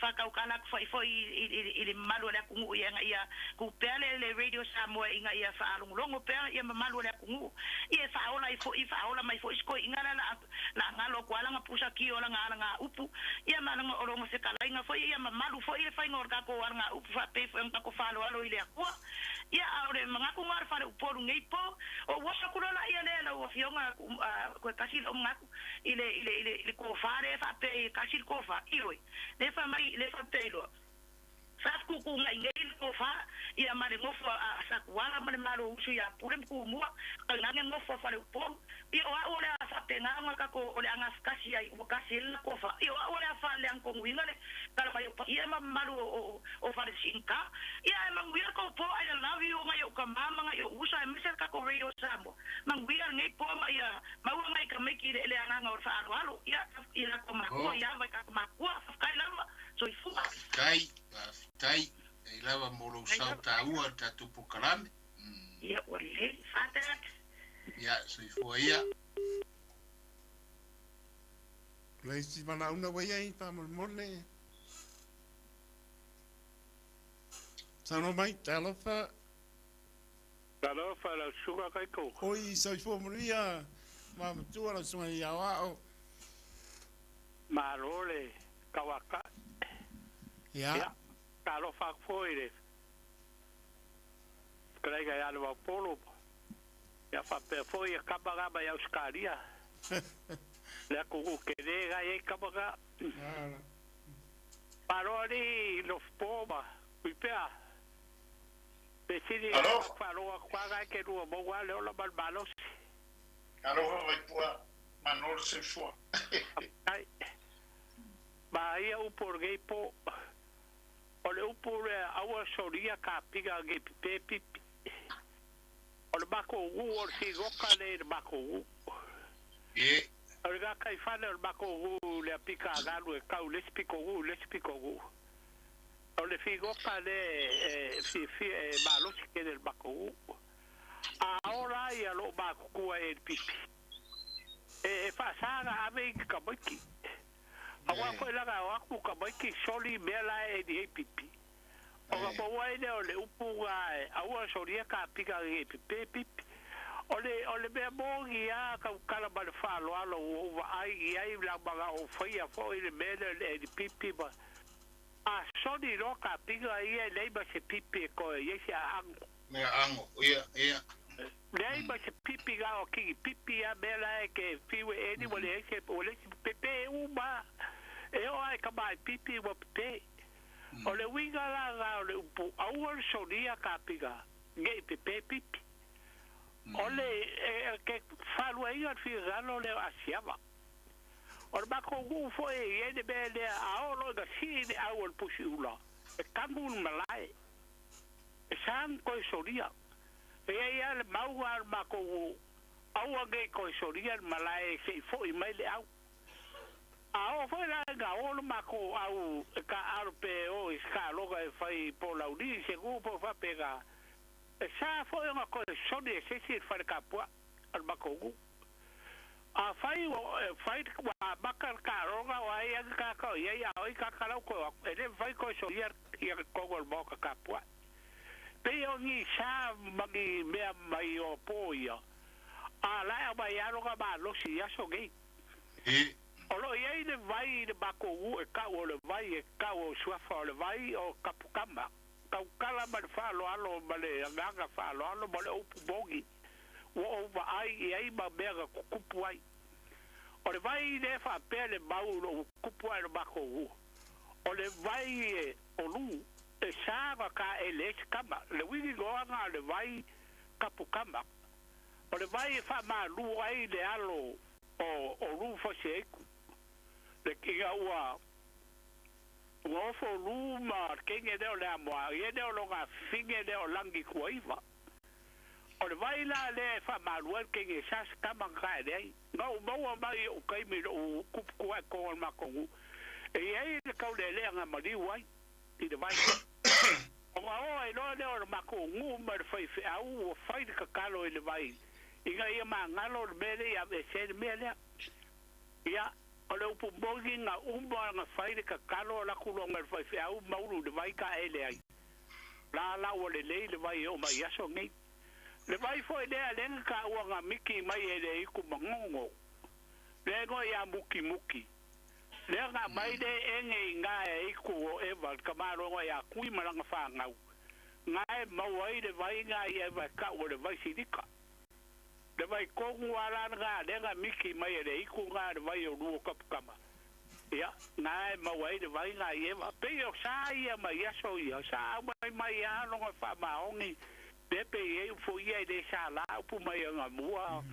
Speaker 5: whakaukala foi i malu le kungu ia ia ku pele le radio Samoa inga ia whaalongolongo pele ia malu le kungu ia whaola i whaola mai foi sko inga la ngalo kuala nga pusa ki o la nga upu ia malanga orongo se kala inga foi ia malu foi i whainga orka ko nga upu whape foi nga ko whalo alo i le akua ia aore mga ku ngar whare uporu ngeipo o wasa kurola ia le la o fionga ko kasil o ngaku ile ko whare whape kasil ko wha ioi le whamai le fa pelo fa ku ku ngai ngai ko fa ia mare ngofo sa kuala mare maro usu ya pure ku mua ka ngai ngofo fa le po ia o le fa tenga nga ko o le anga skasi ai o kasil ko fa ia o le fa le anko winga le kala mai ia ma maru o fa sinka ia ma ngui ko po I love you ngai o ka mama ngai o usa e ka ko radio sambo ma ngui ngai po ma ia ma ngai ka meki le anga o fa alo ia ko ma ko ia va ka ma ko ka la so i fuga
Speaker 1: tai e lava molo sau taua tatu pukalame
Speaker 5: ia ole fatat
Speaker 1: ia so i fuga ia
Speaker 4: le si mana una wai ai pa mole Sano mai talofa
Speaker 6: la suga kai ko
Speaker 4: oi so i fo moria ma tu ala sunga ia wa
Speaker 6: marole kawaka
Speaker 4: ya
Speaker 6: talo fa foi krega ya lo polo ya fa pe foi kabaga ba ya uskaria le ko ke de ga e kabaga paroli lo poma pipea decidi faro kwaga ke no mo wa le la balbalos
Speaker 3: alofa vai pua manor se fua
Speaker 6: ai ba ia u por gay po ole u por awa soria ka piga ge pepi ole bako u or si goka le bako u
Speaker 1: e
Speaker 6: Olga kai fana el bako le pika galu e kau le spiko. Ole figo pale fi malo que del bako. Ahora ya lo bako el pipi. Fa sara ave kabaki. Awa foi la ga aku kabaki soli mela e di pipi. Oga po waile ole upuga awa soria ka pika e pipi. Ole be bongi ya ka kala ba fa lo alo over ai la baga o fia fo ile mele di pipi ba. Soli lo ka pika e le ba se pipi ko ye sia ango.
Speaker 1: Me ango, ia.
Speaker 6: Lei ba se pipi ga o ki pipi ya bela e ke fiwe eni wale se ole pepe uba e o ai ka ba pipi wa pepe ole winga la ga ole upu awol solia ka piga nge pepe pipi ole ke falu ai al fi galo le asiaba or ba ko gu fo e de bele a olo ga si de awol pusiula e kangul malai e san ko solia ya le mau al mako au age ko soria malai se foi mai le au ao foi la ga o mako au ka arpe o ska loga e fai po la udi se grupo fa pega sa foi uma coisa soria se fa ka po al mako a fai wa bakar ka roga wa ya ka ko ya oi ka ka ko ele vai ko soria ya ko gol boka ka po Peo ni sa magi mea mai o poia. A la ba ya roga ba lo si ya so gei. Olo ye le vai de bako u e ka o le vai e ka o swafa le vai o kapukama. Ka kala ba fa lo alo ba le nganga fa lo alo ba le o bogi. O va ai ba bega kupu ai. O le vai de fa pele ba o kupu ai bako u. O le vai o lu sava ka ele kama le wigi goanga le vai kapukama o le vai fa ma lu ai le alo o lu fo seku le kinga ua o fo lu ma kinga de le moa ye de lo ga finge de o langi kuiva o le vai la le fa ma lu el kinga sas kama ka de no mo mai o kai mi o kupu ko ma ko e ai le ka le nga ma di wai i de vai o ai no le o mako ngu ma fai au o fai ka kalo ile vai inga ia ma ngalo mele ya se mele ya o le upu bogi nga umba nga fai ka kalo la kulo nga fai au mauru de vai ka ele ai la o le vai o ma ya so ngai le vai foi de ale ka o nga miki mai ele iku mangongo le go ya muki le nga mai de enge nga e ku o eva kamaro nga ya kui malanga fa nga ngai mawai de vai nga ia va ka o de vai sidika de vai ko ngwala nga de nga miki mai de iku nga de vai o lu kapkama ya ngai mawai de vai nga ia va pe o sa ia mai ya so ia sa mai ya no fa ma ongi de pe e fo ia de sa la pu mai nga mua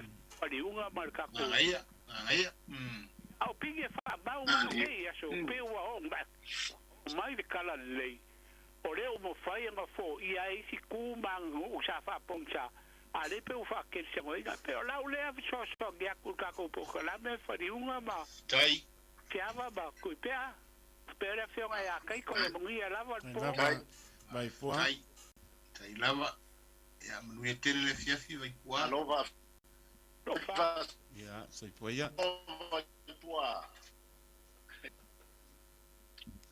Speaker 6: ali unga marka ko
Speaker 1: Ngai
Speaker 6: au pinge fa ba uma ngai aso pe wa on ba mai de kala lei o le mo fai nga fo ia isi ku mang u sa fa poncha ale pe u fa ke se mo ina pe la u le so ya ku ka ko po la me fa di unga ma
Speaker 1: tai
Speaker 6: fiava ba ku pe a pe le fio nga ya kai ko le mo ia la va po
Speaker 4: Vai po.
Speaker 1: Tai lava ya manu e tele le fiafi vai kwa
Speaker 3: Alova.
Speaker 4: Ya, soy poia.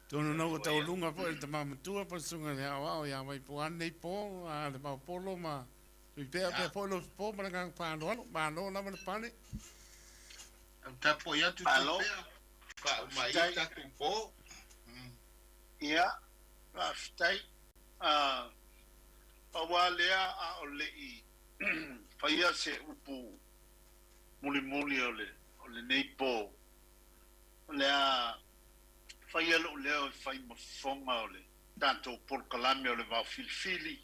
Speaker 4: Tono no ta lunga po el tama tua po sunga le awa ya vai po ane po a le pa polo ma. Tu pe polo po para gang pa no la ma pane.
Speaker 1: ta po ya tu
Speaker 3: Alo.
Speaker 1: ka mai ta tu po
Speaker 3: Ia, stai awalea a olei faia se upu muli ole nei po lea faia lo leo fai mafonga ole tanto por kalame ole Vaofilifili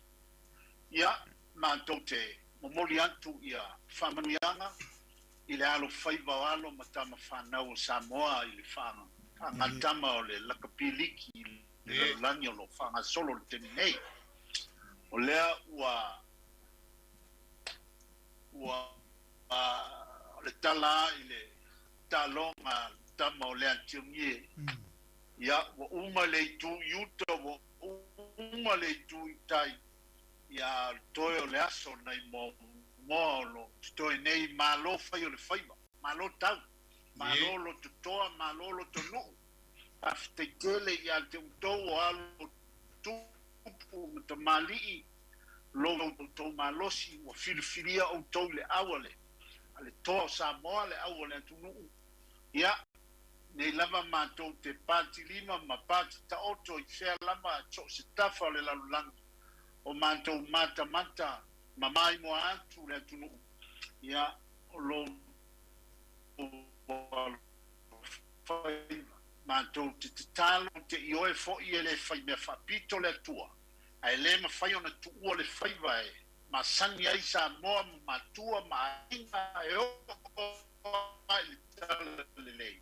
Speaker 3: ia mantou te momoli atu ia famanianga i le alo fai vawalo matama whanau o Samoa i le whanga ngatama o le lakapiliki le langi o lo whanga solo le teni nei o lea ua le tala i le talonga tama o le antiungie ia wa uma le tu yuta wa uma le tu itai ia toyo le aso nei mo lo toi nei malo fai o le faiva malo tau malo lo tutoa malo lo tonu afte tele ia te utou alo tupu te mali lo to malosi wa filifilia o tole awale ale to Samoa le awale tunu ia nei lava matou te pati lima ma pati ta oto i fea lama so se tafa le lalulang o matou mata mamai mo atu le tunu ia lo matou te talo te ioe fo i ele fai me fapito le tua ai le ma fai ona tu o le fai vai ma sani ai Samoa ma tua ma inga e o le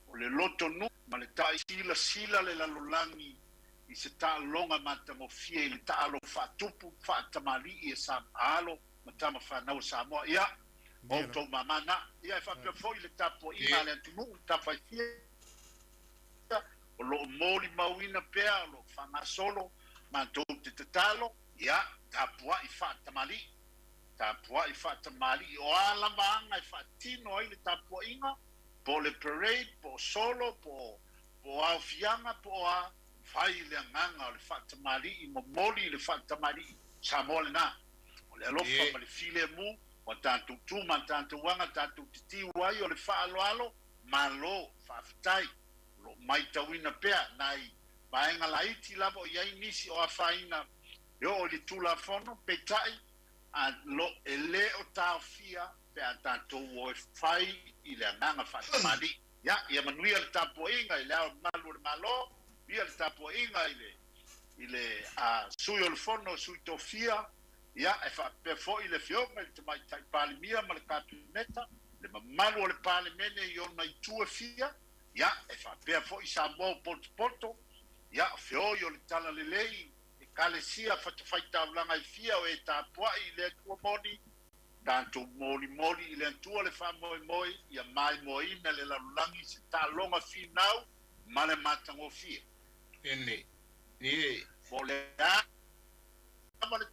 Speaker 3: o le loto nu ma le tai sila le lalolangi i se ta longa mata mo fie le ta alo fa tupu fa tamali e sa alo ma tama fa na Samoa ia o to mamana ia fa pe foi le tapo i le tu ta fa fie o lo moli mauina pea lo fa na solo ma to te talo ia tapua i fa tamali o ala manga i fa tino i le tapua inga po le parade po solo po afianga po a fai le nganga o le fa tamali i moli le fa tamali Samoa na o le alofa ma le file mu o tantu tu ma tantu wanga tantu titi wai o le fa alo malo fa fitai lo mai tawina pea nai vaenga laiti lavo iai nisi o afaina yo o li tula fono petai a lo ele o taofia pe a tanto o fai i le nganga fatamali ia manuia le tapo inga i le malu le malo ia le tapo inga i le a sui o le fono sui tofia ia e fa pe fo i le fionga i te mai tai palimia ma le kabineta le malu o le palimene i ona i tua fia ia e fa pe fo i Samoa poto ia feo yo le tala le lei e kalesia faita ulanga i fia o e tapua i le tua moni tanto moli i le tua le fa moi ia mai moina le lalulangi se talonga finau ma le matango fia
Speaker 1: ene
Speaker 3: o le a ma le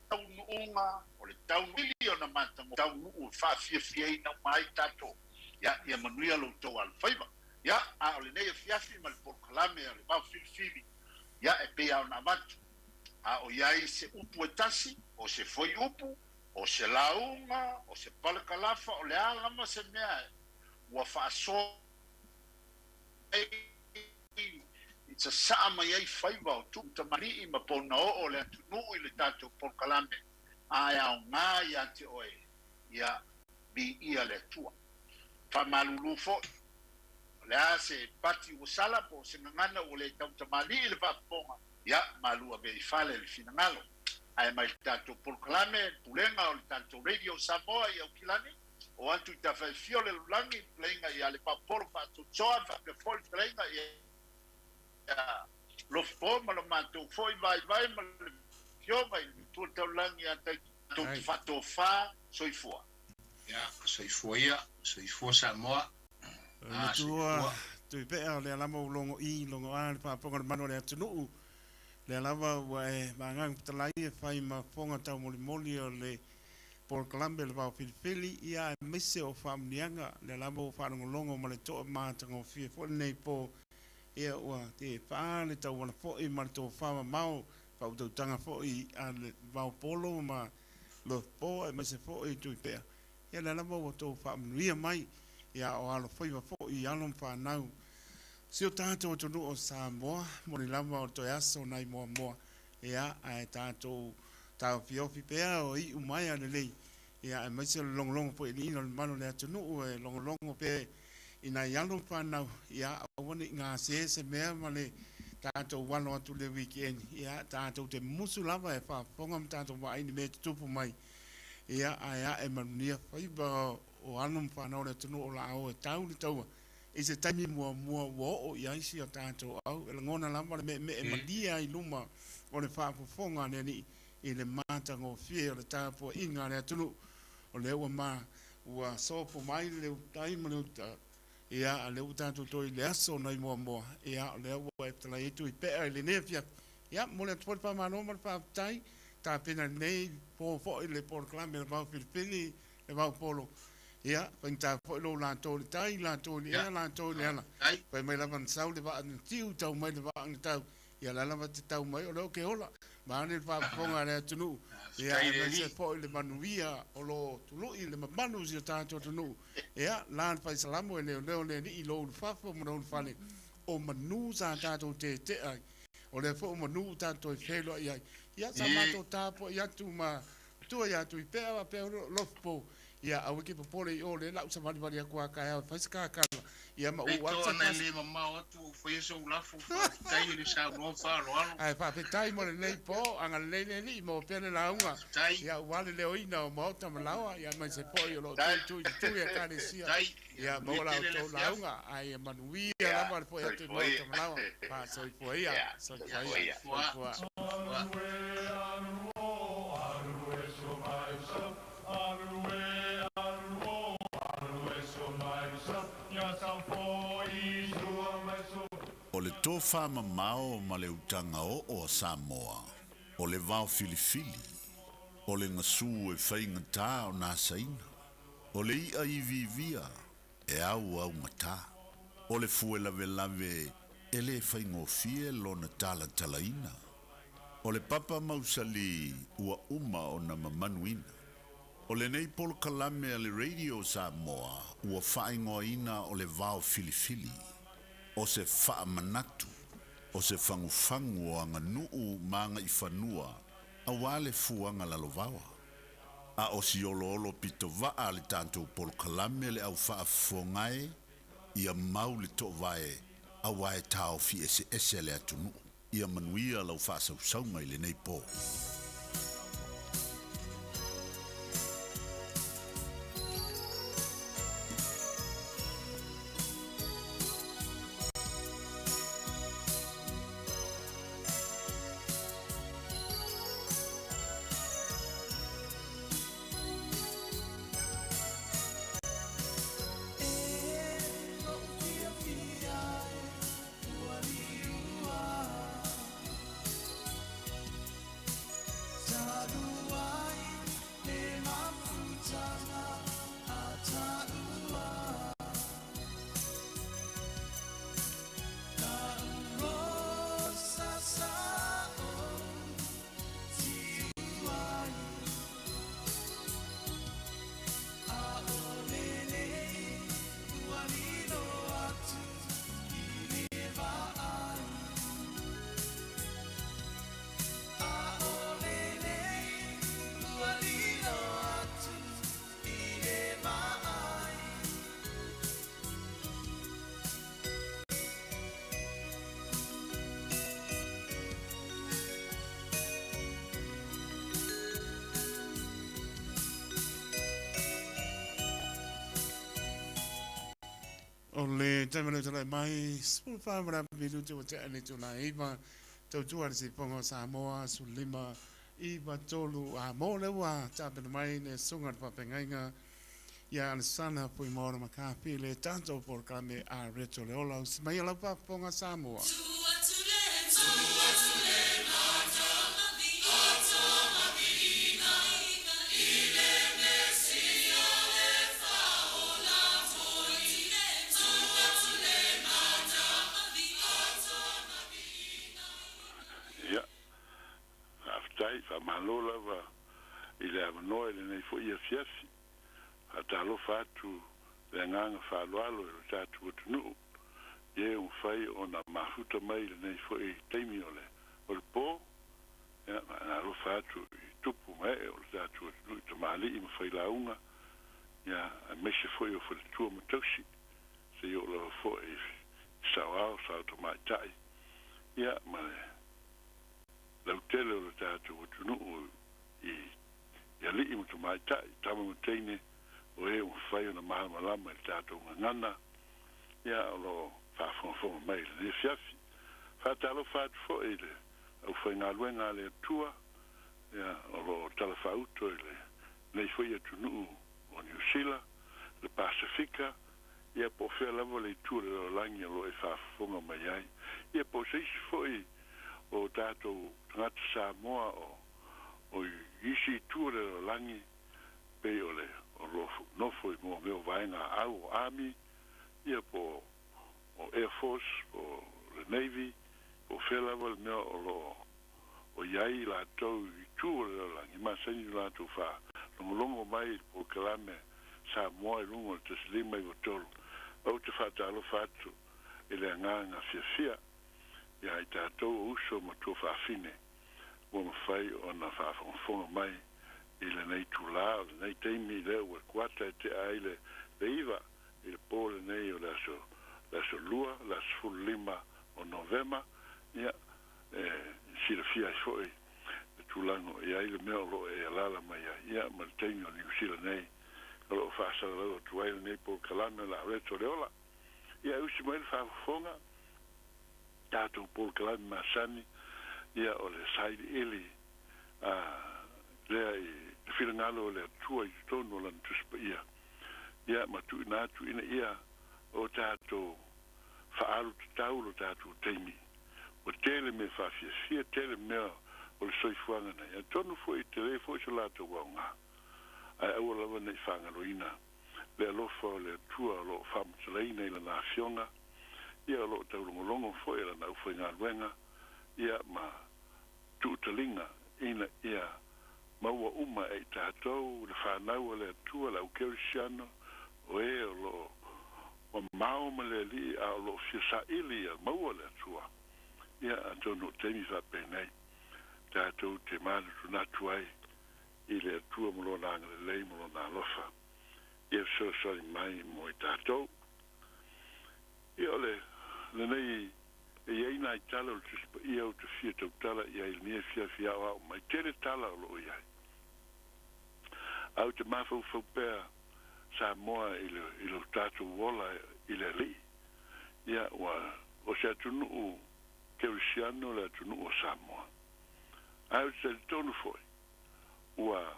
Speaker 3: taunu unga o le taunu miliona matango taunu u fa fia ina mai tato ia manuia lo to al faiva ia a o le nei fiafi ma le porkalame a le Vaofilifili ia e pe au na matu a o iai se upu e tasi o se foi upu o se launga o se palakalafa o le alama se mea ua faaso it's a sama iai faiva o tu tamari ma pona o le atunu i le tato porkalame a ia o ngā ia te oe ia bi ia le tua fa malulu fo le se pati o sala po se ngana o le tau tamali le vaponga ia malu a verifale le finangalo ai mai tato proclame pulenga o le tato radio Samoa ia kilani o antu ta fa fiole langi plenga ia le papor fa to choa fa le fol plenga ia lo fo ma lo manto foi vai ma le fio vai tu te langi ata tu fa to fa soifua
Speaker 1: ia soifua Samoa
Speaker 4: tu pe le lama longo a le paponga le mano le atunu le lava wa e mangang talai e fai ma fonga tau moli o le porkalambe le Vaofilifili ia mese o famnianga le lama o whanongolongo ma le toa mātango fie fo nei po ia ua te wha le tau wana fo i ma le toa whama mau pau tau tanga fo i a le Vaopolo ma lo po e mese fo i tui pea ia le lama o toa whamnuia mai ia o alo whaiva fo i alon whanau. Si o tātou tonu o Samoa, moni lama o toi aso nai moa, ia ai tātou tau fiofi pea o i umai ane lei, ia ai maise longolongo po i ino le mano le atunu e longolongo pe i nai alon whanau, ia awane ngā se mea male tātou wano atu le weekend, ia tātou te musu lava e whapongam tātou wa aini me tupu mai, ia ai e manunia whaiba o anum whanau le tunu o la au e tau ni taua i se taimi mua wo o i aisi o tātou au e ngona lama le me e malia i luma o le whapufonga ne ni i le mātango fie o le tāpua inga le tunu o le ua ua sopo mai le utai ma le uta. Ia a le uta toi le aso nai moa moa. Ia le ua e tala itu i pea i le nefia. Ia mo le tuol pa mano ma le pa utai. Ta pena nei po fo i le por klame le Vaofilifili le Vaopolo. Ia, pa ta fo lo la to le tai la to le la to le ala. Pa mai la van sau le va an tiu tau mai le va an tau. Ia la va te tau mai o le ke ola. Ma ne fa ponga le tunu. Ia me se fo le manuia o lo tulu i le manu si ta to tunu. Ia la fa salamo le le ni lo fa fo mo no fa le. O manu sa ta to te ai. O le fo manu ta to felo ia. Ia sa mato tapo ia tu ma tu ia tu pea pea lo po ia au ki popole o le la sa vali vali kwa ka ia fa ka ia ma o
Speaker 1: wa sa le mama o tu foi so la fu tai le sa no fa lo
Speaker 4: ai fa pe tai mo le nei po anga le le ni mo pe la unga ia wale le oina o mo ta malawa ia ma se po yo lo tu ia ka le sia ia mo la to la unga ai manui la ma po ia tu mo ta malawa pa so po ia so ia
Speaker 7: O le tofa mamao ma le utanga o Samoa, o le Vaofilifili, o le ngasu e whainga tā o nā saina, o le ia i vivia e au ngata, o le fuela lave e le whaingo fie lo na tala talaina, o le papa mausali ua uma o na mamanuina, o le nei polo kalame a le radio Samoa ua whaingo ina o le Vaofilifili, o se wha manatu, o se whangufangu o anga nuu maanga i whanua, a wale fuanga lalovawa. A o si olo pito waa le tantou polo kalame le au wha fongae, ia mau le to vae, a wae tau fi ese le atunu, ia manuia lau wha sausaunga i le nei po.
Speaker 4: o le tamana tala mai spul famra bidu tu te ani tu na iba tu tu ar si pongo Samoa su lima iba tolu a mo le wa tape mai ne sunga pa pengainga ya al sana pui mora makapi le tanto por kame a reto le ola mai la pa ponga Samoa
Speaker 8: Malola va ile avno ile nei fo ia fiafi ata lo fatu le nganga fa lo alo le tatu tunu ye un fai ona mafuta mai le nei fo e temi ole o po ya na lo fatu tupu mai o tatu tunu to mali im fai la una ya me se foi o fo tu mo toshi se yo lo fo e sa to mai tai ya male la tele o tatu tunu i ya li im to mai tai tamu tene o e un fai ona malama tatu ngana ya lo fa fo mai le fiafi fa talo fa fo ele o foi na luenga le tua ya lo tala fa uto ele nei foi tunu o New Zealand le Pasifika ia po fe lava le tu le langi lo e fa fonga mai ai ia po se foi o tato ngat Samoa o isi tu le langi pe ole o lo no foi mo me vai na au army ia po o Air Force o le Navy o fe lava me o lo o iai la tau i tu le langi ma seni la tu fa longo mai po kalame Samoa lungo te slima i tolu au te whatalo whatu e le nganga fia ia i tātou uso ma tō whawhine o ma whai o na whawhonga mai i le nei tūlā le nei teimi leo e kuata e te aile le iwa i le pōle nei o laso lua laso fulima o novema ia sira fia i foi le tūlango i aile mea lo e alala mai ia ma le teimi o ni usila nei lo fasa lo tuai nei po kalame la reto leola ia usi mai fa fonga tato po kalame masani ia o le side ili le filangalo le tuai tono lan tuspa ia ma tu na tu ina ia o tato fa alu taulo tato teimi o tele me fa fia tele me o le soifuanga na ia tono foi tele foi so lato wanga ai o lava nei whangaloina le alofa le tua lo whamtaleina i la nafionga ia lo taurongolongo foi la nau foi ngā luenga ia ma tūtalinga ina ia maua uma e tātou le whanau le tua la ukerisiano o e o lo o mao ma le li a lo fisa ili a maua le tua ia antono temi whapenei tātou te mana tunatu ai i le tua mo lona le lei mo lona lofa ia sori mai mo i tātou ia le nei e iei nai tala o tuspa ia o te fia tau tala ia il nia fia au mai tere tala o lo iai au te mafau pēr Samoa i lo tātou wola i le li ia o se atunu o Kerisiano le atunu o Samoa au te tonu foi ua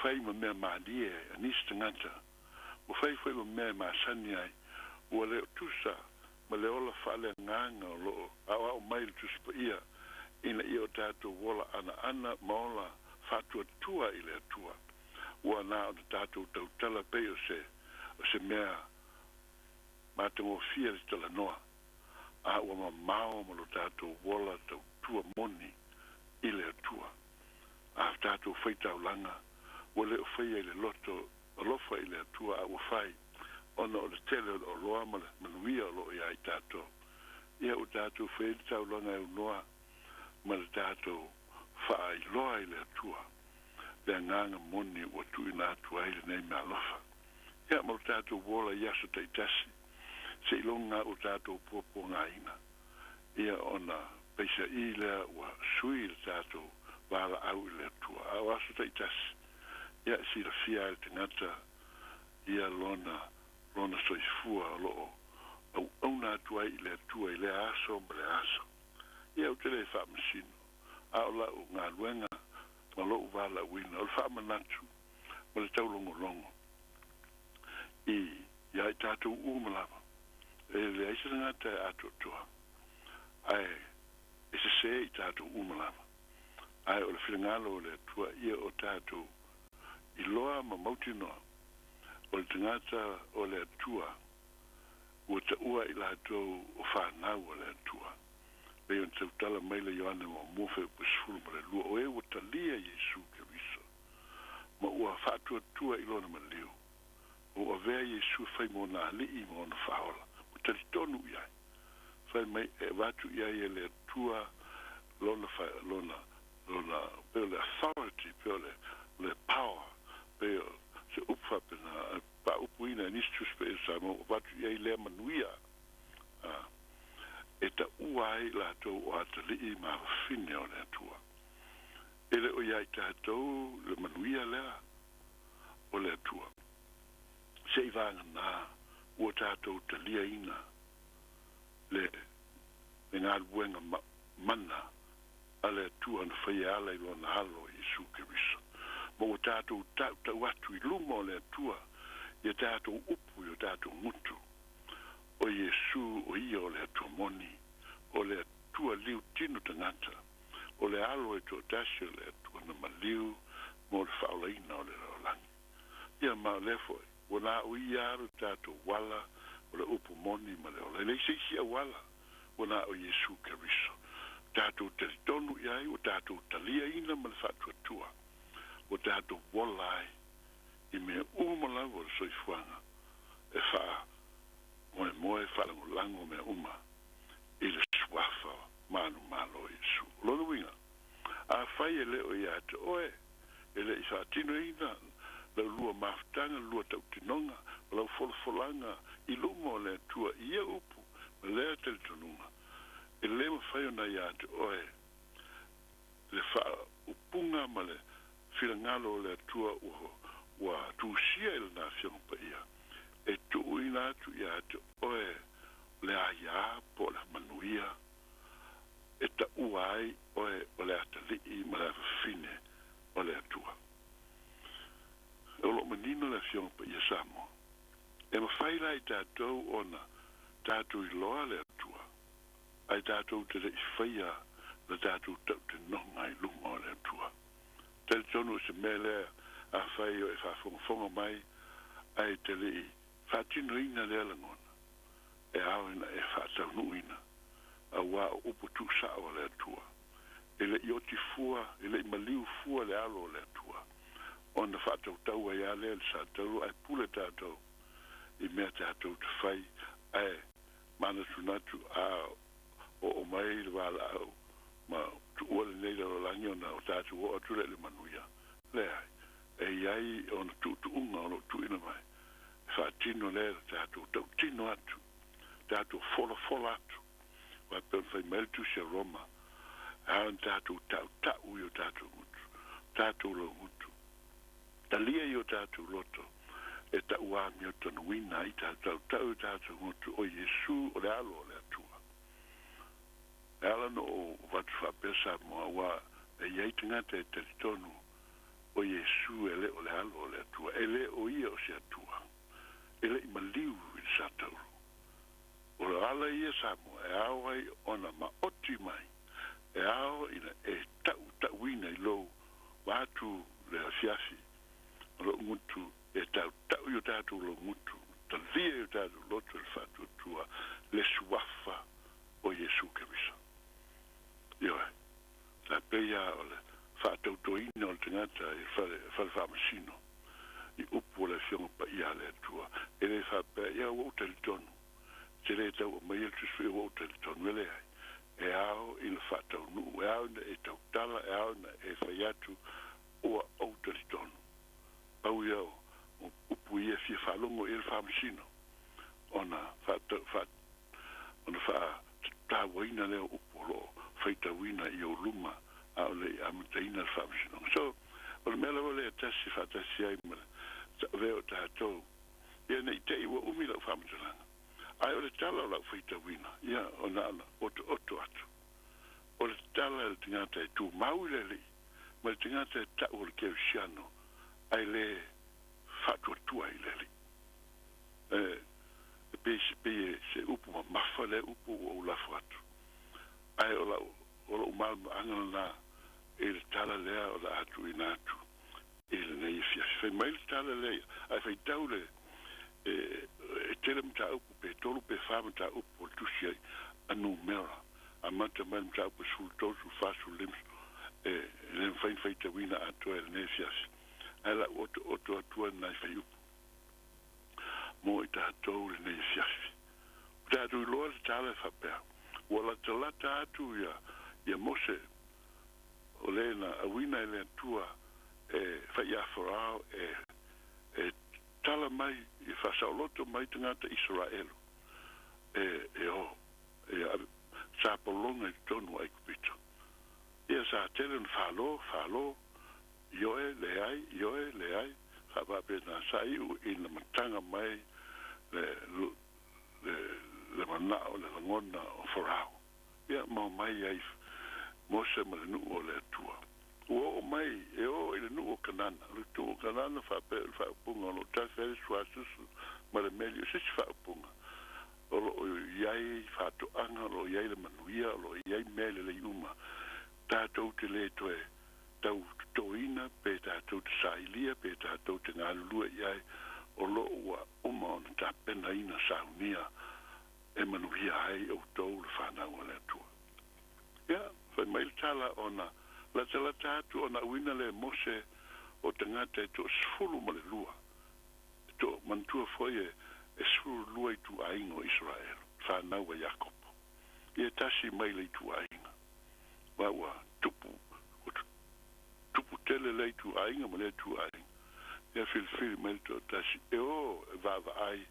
Speaker 8: fai ma mea maadie anista ngata ua fai ma mea maasani ai ua leo tusa ma leo la whale nganga o loo au mai le tuspa ia ina ia o tātou wola ana maola whatua tua i le tua ua nā o tātou tautala pei o se mea mātango fia le tala noa a ua ma mao ma lo tātou wola tau tua moni i le tua a tātou whaitau langa ua leo whaia i le loto alofa i le tua a ua whai ona o le tele o loa ma le manuia o lo i ai tātou ia o tātou whaitau langa e unoa ma le tātou whaai loa i le tua le nganga moni ua tui nā tua i le nei mea alofa ia ma o tātou wola i aso taitasi se ilonga o tātou popo ngā ina ia ona peisa i lea ua sui le tātou wala au i le tua au aso taitasi ia si la fia le tangata ia lona soifua loo au nā tua i le tua i le aso ma le aso ia o te le wha masino a o la o ngā luenga ma loo wala wina o le wha manatu ma le taulongolongo i ia i tātou umalawa e le aisa ngata e ato toa ai e se i tātou umalawa ai o le whingalo o le tua ia o tātou i loa ma mautinoa o le tangata o le tua ua ta ua i lātou o whanau o le tua pei on tau tala maile Ioane mo mofe o pasfulu ma le lua o e ua ta lia Jesu ke viso ma ua whātua tua i lona ma liu o a vea Jesu whai mo nā li i mo na whaola o tari tonu iai whai mai e watu iai e le tua lona peo le authority peo le power peo se upfa pena pa upuina nistus pe Samoa watu iai lea manuia e ta uai la tau o atali i ma fine o le tua ele o iai tātou le manuia lea o le tua se i vanga nā ua tātou talia ina le ngā luenga mana ale tua na whaia ala i lona halo i Jesu Keriso. Mo o tātou tau atu i lumo le tua ia tātou upu ia tātou mutu o Iesu o ia o le atua moni o le atua liu tino tangata o le alo e tō tasi o le atua na maliu mo le whaolaina o le raolangi ia ma lefo o nā o ia aro tātou wala o le upu moni ma le ola le seisi a wala o nā o Iesu Keriso tātou teritonu iai o tātou talia ina ma le whatuatua o tātou wala ai i mea umala o le soifuanga e wha moe whalango lango mea uma i le swafa manu malo Iesu lono winga a whai e leo i ate oe e le i whaatino ina lau lua mafutanga lua tau tinonga lau folfolanga i lumo le tua ia upu ma lea teletonunga e le ma whai ona i ate oe le wha upunga ma le whilangalo le tua ua tūsia i le nā whionga pa ia e tuu ina atu i ate oe le aia po le manuia e ta uai oe o le atali ma le awhine o le atua e olo manino le whionga pa ia Samoa e ma whaila i tātou ona tātou i loa le atua ai tātou te le i whaia le tātou tau te nonga i luma o le atua tele tonu se mele a whai o e whafonga mai ai te le i whatino ina le alangona e ao ina e whatau ina a wā upo tu sao le atua e le ioti fua e le maliu fua le alo le atua o na whatau tau ai ale le sa tau ai pule tātou i mea tātou te whai ai mana tunatu a o mai le wala au ma tu ua le nei le rolangi o na o tātou o atu le manuia le ai e iai o na tu unga o na tu ina mai whaatino le tātou tau tino atu tātou fola atu wa pe fai mel tu se Roma an tātou tau i o tātou mutu tātou lo mutu talia i o tātou loto e ta ua mi o tonu wina i tātou tātou mutu o Iesu o le alo o le atua e ala no o watu whapesa moa wa e iei tangata e teritonu o Iesu e le o le alo o le atua e le o ia o se atua e le i maliu i sa tauru o le ala ia Samoa e ao ai ona ma oti mai e ao ina e tau wina i lou watu le afiafi o lo mutu e tau i o tātou lo mutu talia i o tātou loto le whatu atua le suafa o Iesu Keriso ioe la peia o le whatau toina o le tangata i whale whamasino i upu o le whionga pa ia le atua e le whapea ia o teritonu te le tau o mai atu sui o teritonu ele ai e ao i le whatau nuu e ao e tau tala e ao e whaiatu o teritonu pau iau o upu ia fia whalongo i le whamasino ona tāwaina leo upu lo whaitawina i o luma a o le amataina le whamasino so o le mela o le atasi whatasi ai ma veo tātou ia nei te iwa umi lau whamatalanga ai o le tala o lau whaitawina ia o nana oto atu o le tala le tingata e tū mau le li ma le tingata e tau o le keu siano ai le whatua tua i le li pe se upu ma mafa le upu o lafu atu ai o lau malma angana na e le tala lea o la atu ina atu e le nei fiasi fai mai le tala lea ai fai tau le e tele mta upu pe tolu pe wha mta upu o tusi ai a numera a mata mai mta upu sul tosu fasu lims e le fai te wina atu e le nei fiasi ai la oto atua nai fai upu mo i tātou le nei fiasi tātou i loa le tala e whapea wala talata atu ia mose o le na awina e le atua e whai aforao e tala mai i whasaoloto mai tangata Israelu sa polonga i tonu ai kupita ia sa tele na whalo ioe le ai whapape na sa iu i na matanga mai le manao le langona o forao ia mau mai ai mose ma le nuu o le atua o mai e o ile nu o kanana le tu kanana fa punga lo ta fe suasusu ma le meli se fa punga o lo yai fa to anga lo yai le manuia lo yai mele le yuma ta to te le to e tau toina pe ta to sailia pe ta to te ngalu yai o lo wa o ma ta pena ina saunia e manuia ai o to le fa na wala tu ya fa mai tala ona la tala tatu ona wina le mose o tangata e to sfulu ma le lua to mantua foi e sfulu lua i tu aingo Israel fa na wa Jakob e tasi mai le tu ainga wa tupu tele le tu ainga ma le tu ainga e fil mai to tasi e o va ai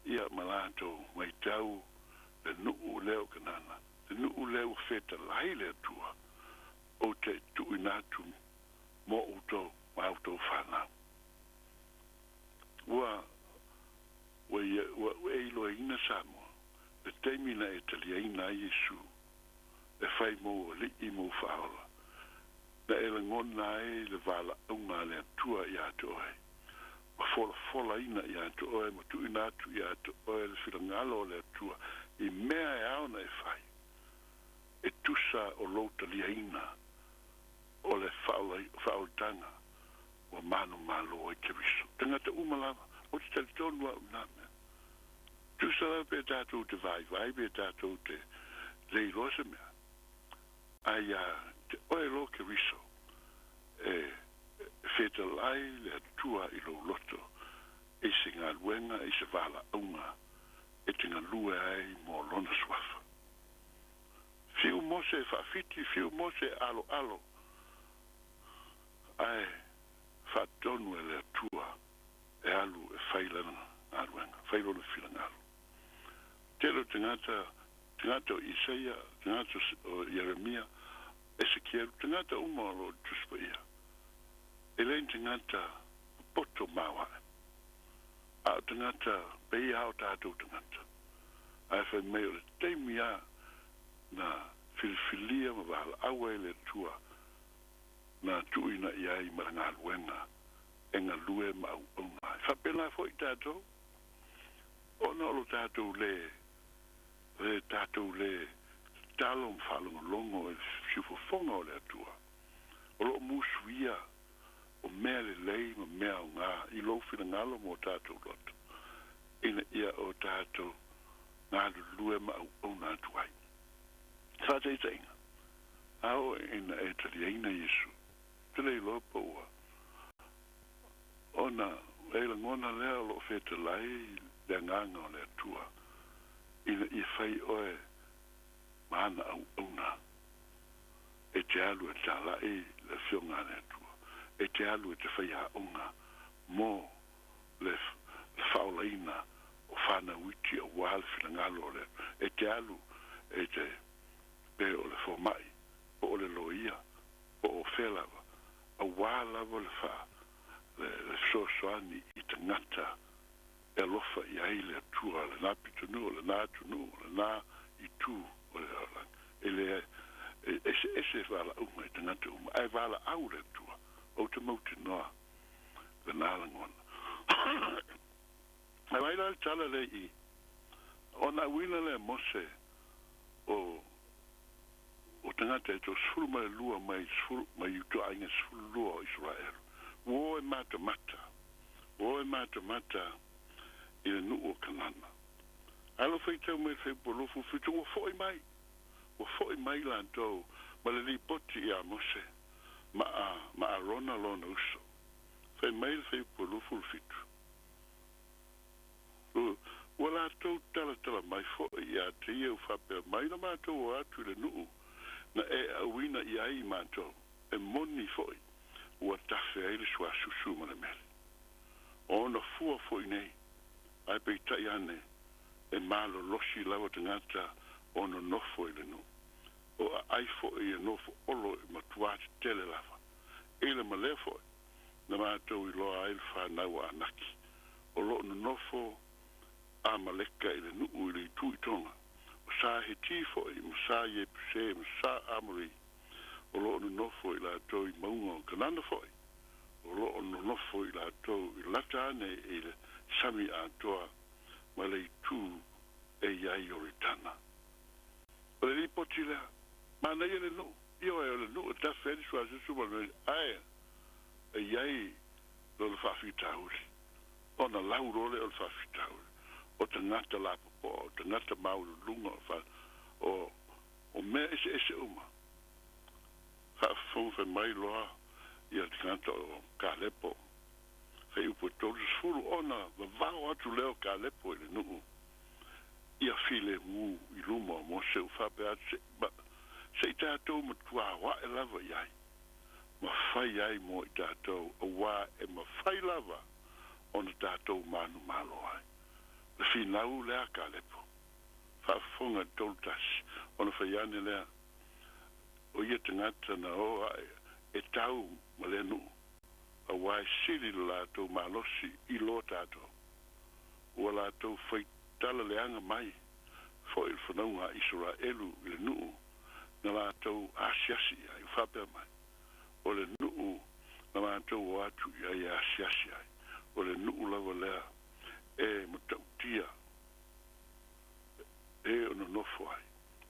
Speaker 8: ia malato mai tau le nu leo kanana le nu leo feta lai le tua o te tuinatu mo uto ma auto fana wa ilo ina samo le temina italiana Yesu e fai mo li imo faola na ele ngona e le vala unga le tua ya toe ma fola ina ya toe mo tuinatu ya toe le filangalo le tua I mea e aona e fai e tusa o lota liaina o le whaoltanga o manu malo e kiriso. Tangata umalama, o te talitonu wa uname. Tusa la pe tātou te vai pe tātou te leirosa mea. Ai te oe lo kiriso e feta lai le atua I lo loto e se ngā luenga e se vala unga e te ngā lue ai mo lona swafa. Fiu mose whawhiti, fiu mose alo. Ai, whatonu e le atua e alu e whailana aruenga, whailona whilanga alu. Telo tangata o Isaia, tangata o Jeremia, Ezekiel, tangata umalo tuspa ia. Elein tangata poto mawa. A tangata pei hao tātou tangata. Ai whai meo le teimia na filifilia ma wahala awa le tua na tuina iai ma ngā luenga e ngā lue ma au aunga. Whapena fo I tātou. Ona olo tātou le tātou le talo mwhalongo longo e siufofonga o le atua. Olo musuia o mea le lei ma mea o ngā I lofina ngalo mo tātou loto. Ina ia o tātou ngā lue ma au aunga tuai. Whateitainga. Ao ina e taliaina Yesu. Tele lopo ua. Ona eila ngona lea lo feta lai le nganga o le atua. Ina I whai oe maana au auna. E te alu e tala e le whionga le atua. E te alu e te whai a unga. Mo le whaolaina o whana witi o wale whina ngalo le. E te alu e te pe o le fomai, o le loia, o whelava, a wālava le wha, le sosoani I tangata, e lofa I aile atua, le nā pitunu, le nā tunu, le nā I tū, o le alang. E le, ese wala unga I tangata uma, ai wala au le atua, o te mauti noa, le nā langona. Ai waila le tala le I, ona wina le mose, o tangata e to sfulu mai lua mai sfulu mai uto ainga sfulu lua o Israel. Wo e mata I le nuu o kanana. Alo fai tau mai fai polofu fitu o foi mai lantou ma le li poti I a mose ma a rona lona uso. Fai mai fai polofu fitu. Wala tau tala mai fo I a te iau whapea mai na mātou o atu le nuu. Na e awina I ai mātou, e moni foi, ua tafe aile sua susu mana mele. O na fua foi nei, ai peitai ane, e malo losi lawa tangata, o na nofo I le nu. O ai foi e nofo olo I matuati tele lava. Ele male foi, na mātou I loa aile whanau anaki. O lo na nofo a maleka I le nu I le tui tonga. Sa he tifo I msa ye puse msa amori o lo no fo I la to I maunga kanana fo o lo no fo I la to I lata ne I le sami a toa ma le tu e iai o ritana o le ripoti lea ma nei le no io e le no ta feri sua su ma le ai e iai lo le whawhitauri ona lauro le o le whawhitauri o te ngata la popo o te ngata mauru lunga o mea ese uma whawhonga mai loa ia te ngata o ka lepo hei upo tolu sfuru ona vavao atu leo ka lepo i le nuu ia file mu I luma mo se u whape atu se I tātou ma tua wa e lava iai ma whai ai mo I tātou a wā e ma whai lava ona tātou manu malo ai le whinau lea ka lepo whawhonga toltasi ona whai ane lea o ia te ngata na o ai e tau ma le nuu a wai siri la to malosi I lo tato o la to foi tala le anga mai foi il fononga Israelu le nu na la to asiasi ai fape mai o le nu na la to watu ai asiasi ai o le nu la wala e mutautia e ono no foi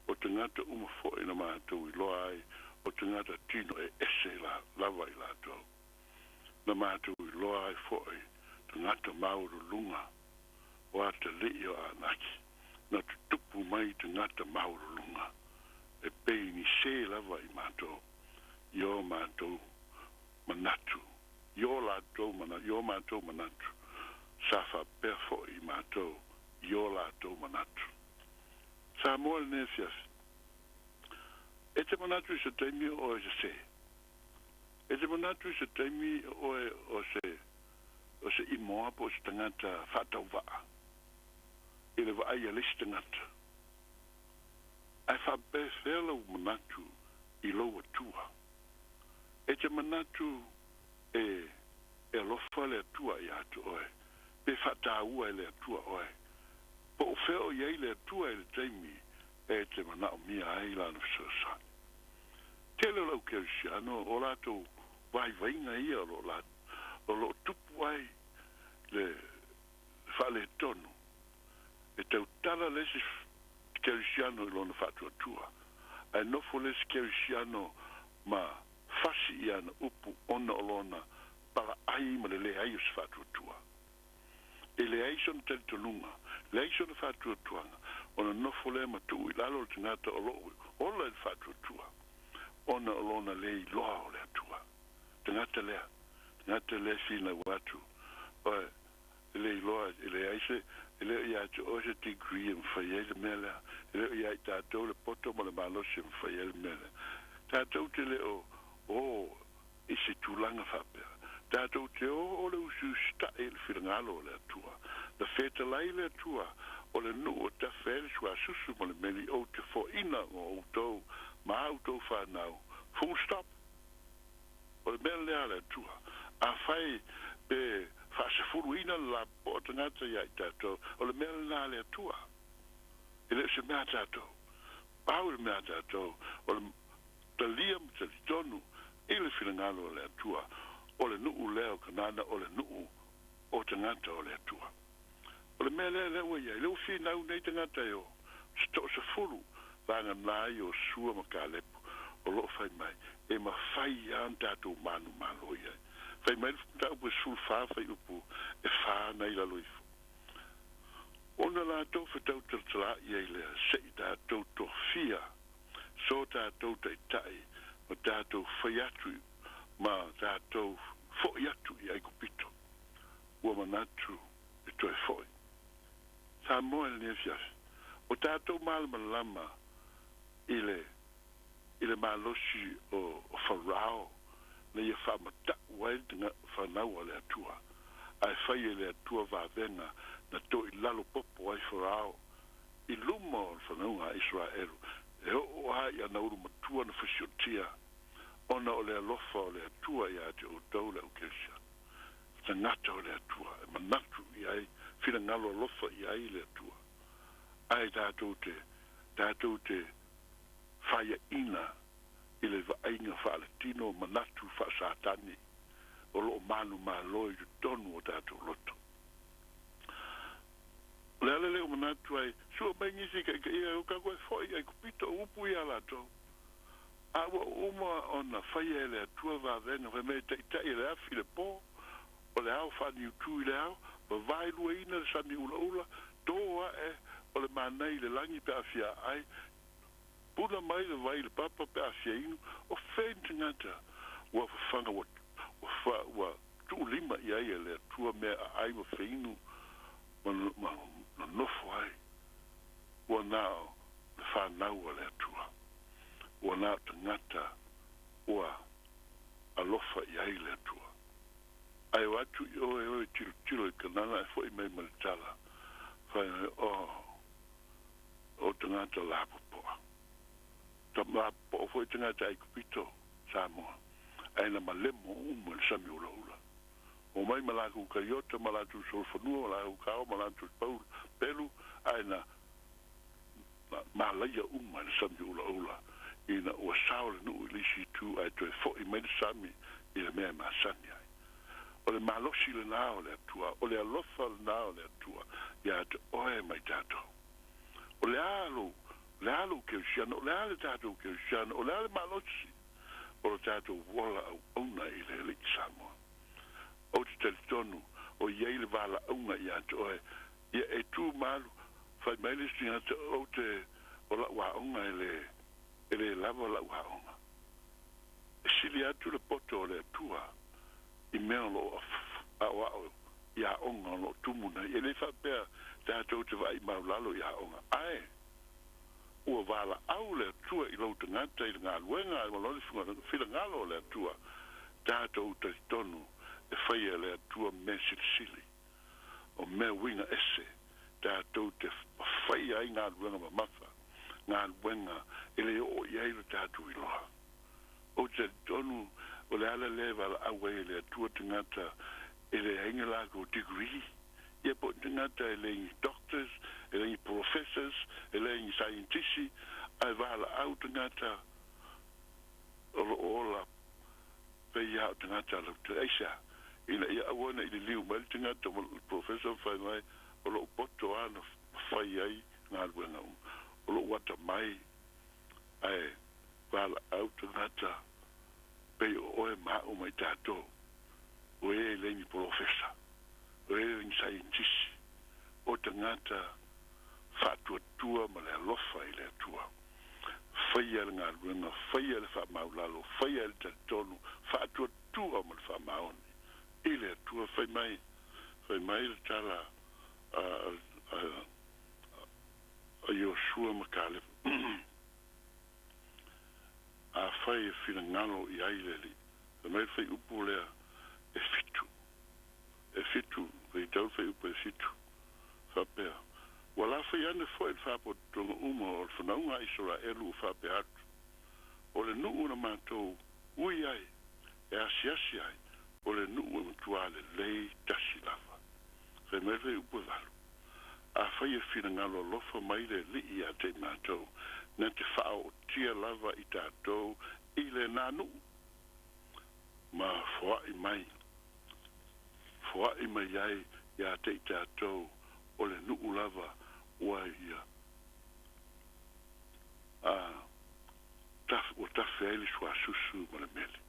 Speaker 8: o tangata uma foi na ma to I lo ai o tangata tino e ese la lava I la to na mātou I loa ai fo'i te ngata mauru lunga o a te leo anaki na tutupu mai te ngata mauru lunga e pei ni se lava I mātou yo mātou manatu yo mātou manatu sa wha pēr fo'i mātou yo lātou manatu Samoa ne fias e te manatu I se teimi o e se e te manatu se taimi o se I moa po se tangata whatau waa. I le waa ia lisi tangata. Ai whape whela u manatu I loa tua. E te manatu e lofa le tua I atu oe. Pe whataua le tua oe. Po o wheo iei le tua I le taimi e te manao mia ai lana fsosani. Tele lau kerisiano o lato vai vainga ia o lo tupu ai le whale tonu e tau tala lesi kerisiano I lona whatua tua ai nofo lesi kerisiano ma fasi ia na upu ona o lona para ai ma le ai o se whatua tua e le ai son tali tonunga le ai son whatua tuanga ona nofo le ma tu I lalo te ngata o lo ola le whatua tua ona o lona le loa o le atua tangata lea fina watu oe le loa le aise le ia te o se degree in fayele mela le ia tātou le poto ma le malosi in fayele mela tātou te le o isi tūlanga whapea tātou te o le usu sta e le whirangalo o le atua le feta lai le atua o le nu o ta where sua susu ma le meli o te fo ina o autou ma autou whanau full stop o le mele lea le atua a whai pe whaasefuru ina la po tangata ia I tātou o le mele lea le atua I le se mea tātou pau le mea tātou o le talia ma tali tonu I le whirangalo o le atua o le nuu leo kanana o le nuu o tangata o le atua o le mele lea ua ia I le ufi nau nei tangata eo sto se furu vanga nai o sua ma ka lepo o lo fai mai e ma fai an tātou manu malo ia fai mai ta upu sulfa fai upu e fa nei la loifu ona la tau whetau tala ia I lea se I tātou to fia so tātou tai tai o tātou whai atu ma tātou fo atu I ai kupito ua manatu e toi foi Samoa le nefias o tātou malama lama I le malosi o wharao na ia whamata wai tinga whanau a le atua ai whai e le atua vāvenga na to I lalo popo ai wharao I luma o whanau a Israelu e o ai ana uru matua na whasiotia ona o le alofa o le atua I a te o tau le ukesia tangata o le atua e manatu I ai whina ngalo alofa I ai le atua ai tātou te whaia ina I le ainga whaaletino manatu whaasātani o lo manu māloi tu tonu o tātou loto. Lele leo manatu ai, sua mai ngisi ka ia o ka koe whoi ai kupito upu ia lato. Awa uma ona whaia ele atua vāvenga, whai mei teitai le afi le pō, o le au whani utu i le au, ma vai lua ina le sani ula ula, toa o le manai le langi pe afia ai, puna mai le vai le papa pe afia inu, o whain ngata, ua whanga wa tu lima i ai le atua mea ai wa whainu, ma nofo ai, ua nao le whanau le atua, ua nao tangata, ua alofa i ai le atua. Ai watu i oe tilo i kanana e fo i mei maritala, whai o tangata lapopoa. Ta lapopoa fo i tangata ai kupito, Samoa. Aina malemo umu le sami ula ula. O mai malaku kariota, malatu solfanua, malaku kao, malatu pelu, aina malaya umu le sami ula ula. Ina ua sao le nuu lisi tu ai toi fo i mei le sami i le mea masani ai. O le malosi le nao le atua, o le alofa le nao le atua, ia te oe mai tato. O le alo ke usiana, o le ale tato ke usiana, o le ale malosi, o le tato wola au auna i le li Samoa. O te telitonu, o iei le vala auna ia te oe, ia e tu malu, fai maile stingata o te, o la ua auna e le lava la ua auna. E sili atu le poto o le atua, I mea lo au ia onga lo tumuna e le whapea tātou te vai maulalo ia onga ai ua wala au le tua I lau tangata I ngā luenga I maloni whila ngalo le tua tātou te tonu e whaia le tua me sili o mea winga ese tātou te whaia I ngā luenga mamafa ngā luenga e le o iei le tātou I loa o te tonu o le ala leva la awe le atua tangata e le hengela ko degree ia po tangata e le doctors e le professors e le scientists ai vala au tangata o la pe ia tangata la teisa ina ia awana I le liu mal tangata professor fai mai o lo poto ana fai ai ngā luenga o lo wata mai ai vala au tangata pe oe ma o mai tato o e lengi professor o e lengi scientist o tangata fatua tua ma le alofa I le atua whaia le ngā luenga whaia le wha maulalo whaia le tatonu fatua tua ma le wha maoni I le atua whai mai le tala a Yoshua Makale a fai e fina ngalo I aileli. E mai fai upu lea e fitu. E fitu, vei tau fai upu e fitu. Whapea. Wala fai ane fwoi whapo tonga uma o le whanaunga isora elu whape atu. O le nuu na mātou ui ai, e asiasi ai, o le nuu e matua le lei tasi lava. Fai mai fai upu valu. A fai e fina ngalo lofa mai le li a te mātou. Na te whao tia lava I tātou I le nānu. Ma whaai mai. Whaai mai ai ia te I tātou o le nuu lava ua ia. O tawhi aili sua susu ma le mele.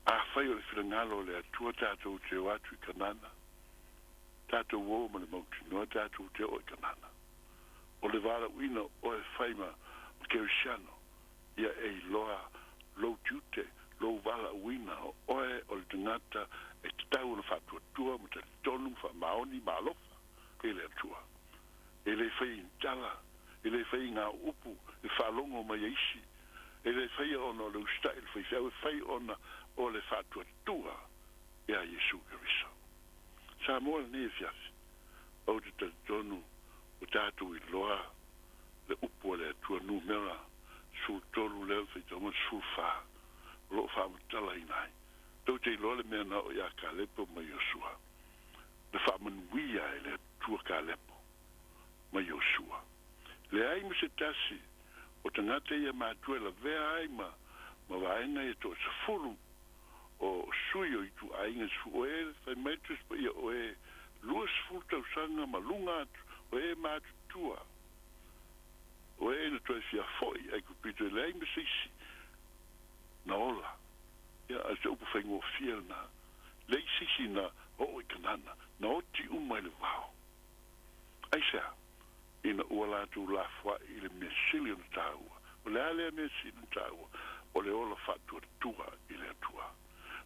Speaker 8: A whai o le whirangalo le atua tātou te o atu I kanana. Tātou wō ma le mautinoa tātou te o I kanana. O le wala uina o e whaima o Kerishano ia e loa lo tute lo wala uina o oe o le tangata e te tau na whatua tua ma te tonu wha maoni ma alofa e le atua e le whai intala e le whai ngā upu e whalongo mai eisi e le whai ona o le usta e le whai ona o le whatua tua e a Yesu Keriso Samoa ne e fiasi o te tonu o tātou I loa le upo le atua numera sul tolu leo fai tonga sul wha lo wha matala I nai tau te loa le mea na o ia ka lepo ma Yosua le wha manuia e le atua ka lepo ma Yosua le ai ma se tasi o tangata ia mātua la vea ai ma ma vaenga e to se fulu o sui o itu ainga su o e fai maitus pa ia o e luas fulta usanga ma lunga atu o e matu tua o e na toi fia foi ai kupito e lei me sisi na ola ia a se upu fai ngō fia na lei sisi na o i kanana na o ti umai le vao ai sea ina ua latu la fwa i le mea sili na tāua o le alea mea sili na tāua o le ola fatua tua i le atua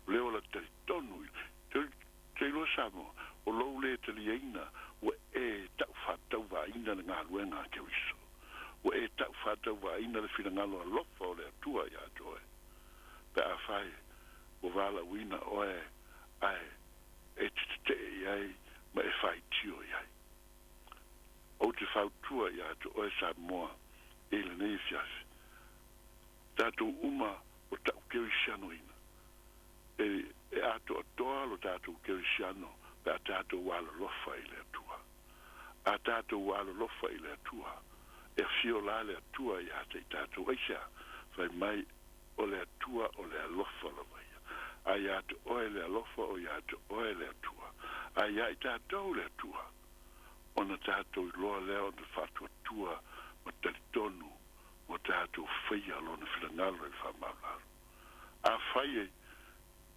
Speaker 8: o le ola tali tonu te ilo samo o lou le tali eina o e tau fatau va ina na ngā luenga ke wiso o e tau fatau va ina le fina ngalo a lofa o le atua i atoe pe a fai o vala wina o e ai e te ai ma e fai tio ai o te fautua i atoe Samoa e le nei fiasi tatou uma o tau kerisiano ina e ato atoa lo tatou kerisiano pe a tatou wala lofa i le atua a tatou wala lofa i le atua e fio la le atua i ate i tatou aisea fai mai o le atua o le alofa la vaia ai ato oe le alofa o i ato oe le atua ai ai tatou le atua ona tatou i loa leo na fatu atua ma talitonu mo tatou faia lona filangalo i whamalaru a faia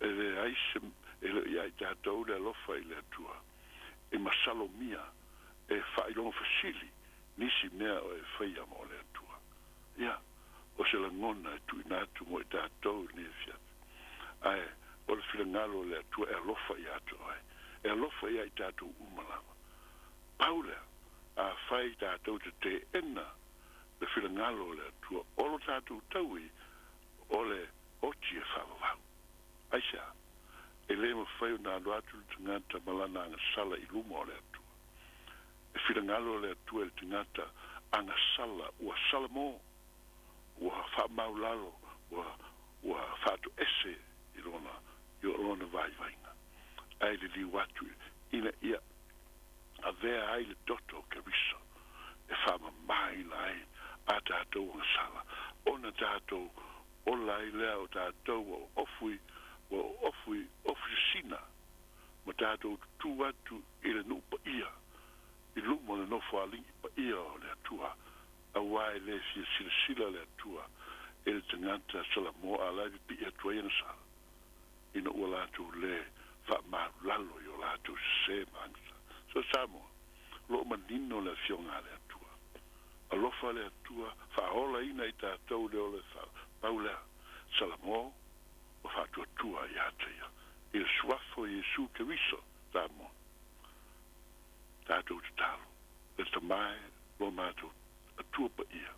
Speaker 8: e le aise e le iai tatou le alofa i le atua e masalomia e whailonga fasili nisi mea o e faia mo le atua ia o se la ngona e tu inatu mo e tatou ni e fiat ai o le filangalo le atua e alofa i ato ai e alofa i ai tatou umalama paula a fai tatou te ena le filangalo le atua o lo tatou taui o le oti e whavavau aisa e le ma fai na alo atu le tangata malana anga sala i luma o le atua e filangalo le atua le tangata anga sala ua sala mo ua whamaulalo ua whatu ese i lona vai vainga ai le li watu ina ia a vea ai le doto ke riso e whama mai lai a tātou ang sala ona tātou o lai lea o tātou o ofui sina ma tātou tu atu i le nupa ia i lumo le nofo alingi pa ia o le atua a wai le fia sila le atua e le tangata sala mo a lai pi atua i na sala ina ua lātou le wha lalo i o lātou se mangsa so Samoa lo manino le fionga le atua alofa le atua whaola ina i tātou le ole paula salamo o whātua tua i atea i le suafo i Jesu Keriso Samoa tātou te talo le tamai lo mātou atua pa ia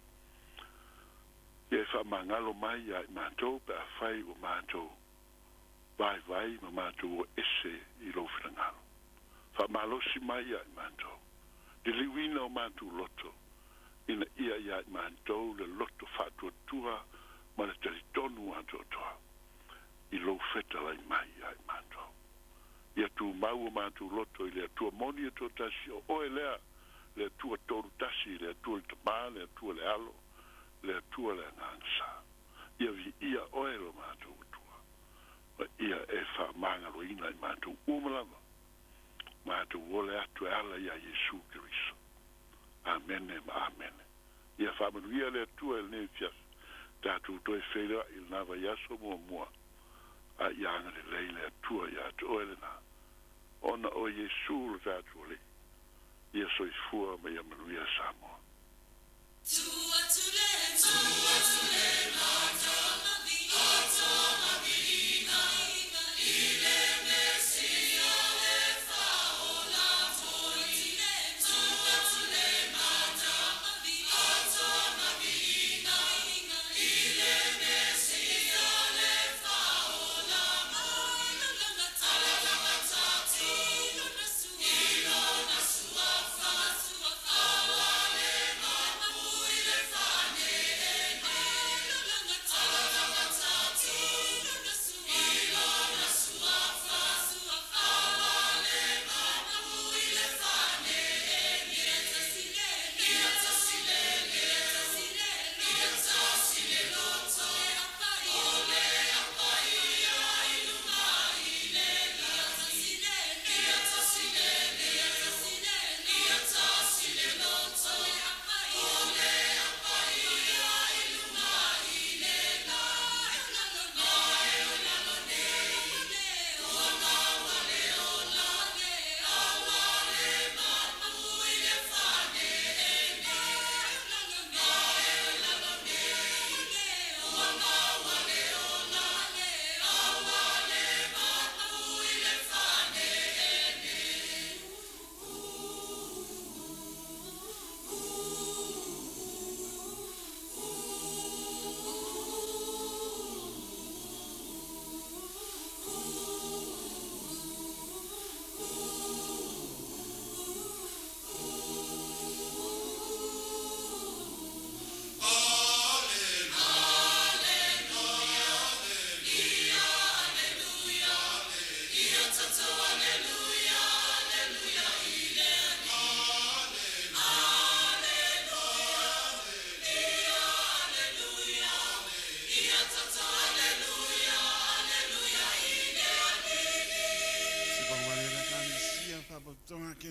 Speaker 8: i e whamangalo mai a i mātou pe a whai o mātou vai ma mātou o ese i lo whirangalo whamalosi mai a i mātou de liwina o mātou loto ina ia i a i mātou le loto whātua tua ma le teritonu ato toa i lo feta lai mai a i mātou ia tu mau o mātou loto i le atua moni ato tasi o oe lea le atua toru tasi le atua le tamā le atua le alo le atua le angangsa ia vi ia oe lo mātou tua ma ia e whamangalo ina i mātou umalama mātou ole atu e ala ia Jesu Keriso. Amene ma amene. Ia whamanuia le atua e le fias. Tātou toi whera i le nawa yaso mua. A ianga le leile atua ia atu oele na. Ona o Jesu le tātou le. Ia soi fua ma ia manuia Samoa.
Speaker 9: Tua tule mata, ata mabina, ile mesia le faola toi. Tua tule mata, ata mabina, ile mesia le faola moi. Alanga tatu, ilona suafa, awale mapu ile fane.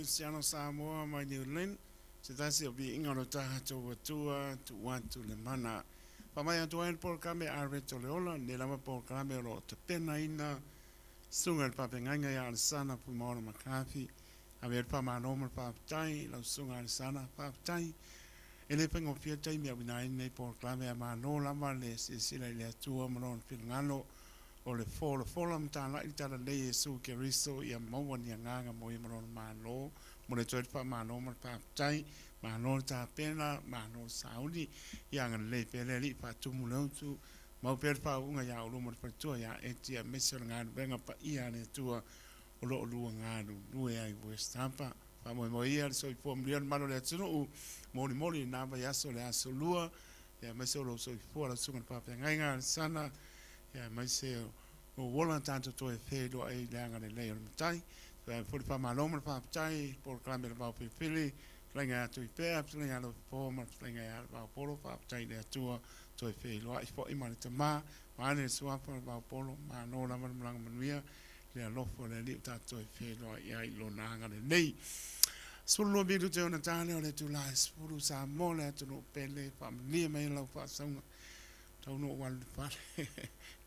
Speaker 4: Siano Samoa mai New Zealand. Se tasi o bi inga no taha to watua tu watu le mana. Pamai atu aen por kame arve to le ola, ne lama por kame ro te pena ina, sunga le pape nganga ya al sana pu maora makafi, a ver pa manoma pape tai, lau sunga al sana pape tai, ele pengo pia tai mea wina ina por kame a mano lama le sila ile atua manon pilngalo, o le fola mta la itala le Yesu ke riso ia maua ni nganga mo i manon mano, mo le toit pa manoma pape tai, mano ta pena mano saudi yang le pele li pa tu mulautu mau per pa unga ya ulo mo pa tu ya etia mesel ngan benga pa ia ne tu o lo lu nganu lu ai west tampa pa mo ia so i pom lian malo le tunu moli na ba ya so le aso lua ya mesel lo so i fo la sunga pa nga sana ya mesel o wola tanto to e fe do ai langa le le tai for pa maloma pa tai por clamber pa pili Lenga tu i pēr, lenga lo pōma, lenga ia wau polo, whao tai lea tua, toi whē loa, i fo i mani te mā, maane suapa wau polo, mā nō lama mlanga manuia, lea lofo lea liu tā toi whē loa, ia i lo nanga le nei. Spulu lua biru te ona tāne o le tu lai, spulu sa mō lea tu no pele, wha mnia mei lau wha saunga, tau no walu pare,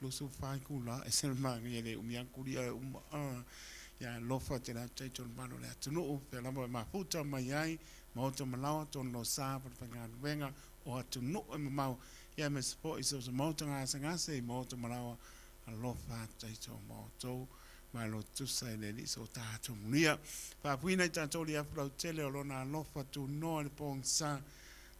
Speaker 4: lo su whai kula, e sel manga ia le umiankuri a ya lofa te la tai ton mano le tunu pe la ma puta mai ai ma to malawa ton lo sa pa nga venga o tunu e ma ya me spo iso so mo to nga sanga se mo to malawa a lofa tai to mo to ma lo tu sai le li so ta to mia pa puina ta to li afro tele o na lofa tu no le pong sa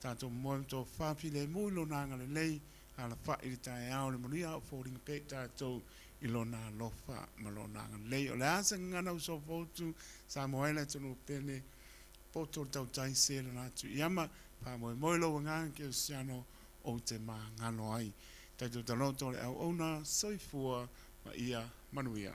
Speaker 4: ta to mo to fa pi le mu lo na nga le lei ala fa i ta e au le mulia for ring pe ta to ilona lofa malona lei o le asa ngana uso fotu Samoa le tunu pene poto tau tai se na tu yama pa mo lo nga ke siano o te ma ngano ai tai to talo to le au ona soifua ma ia manuia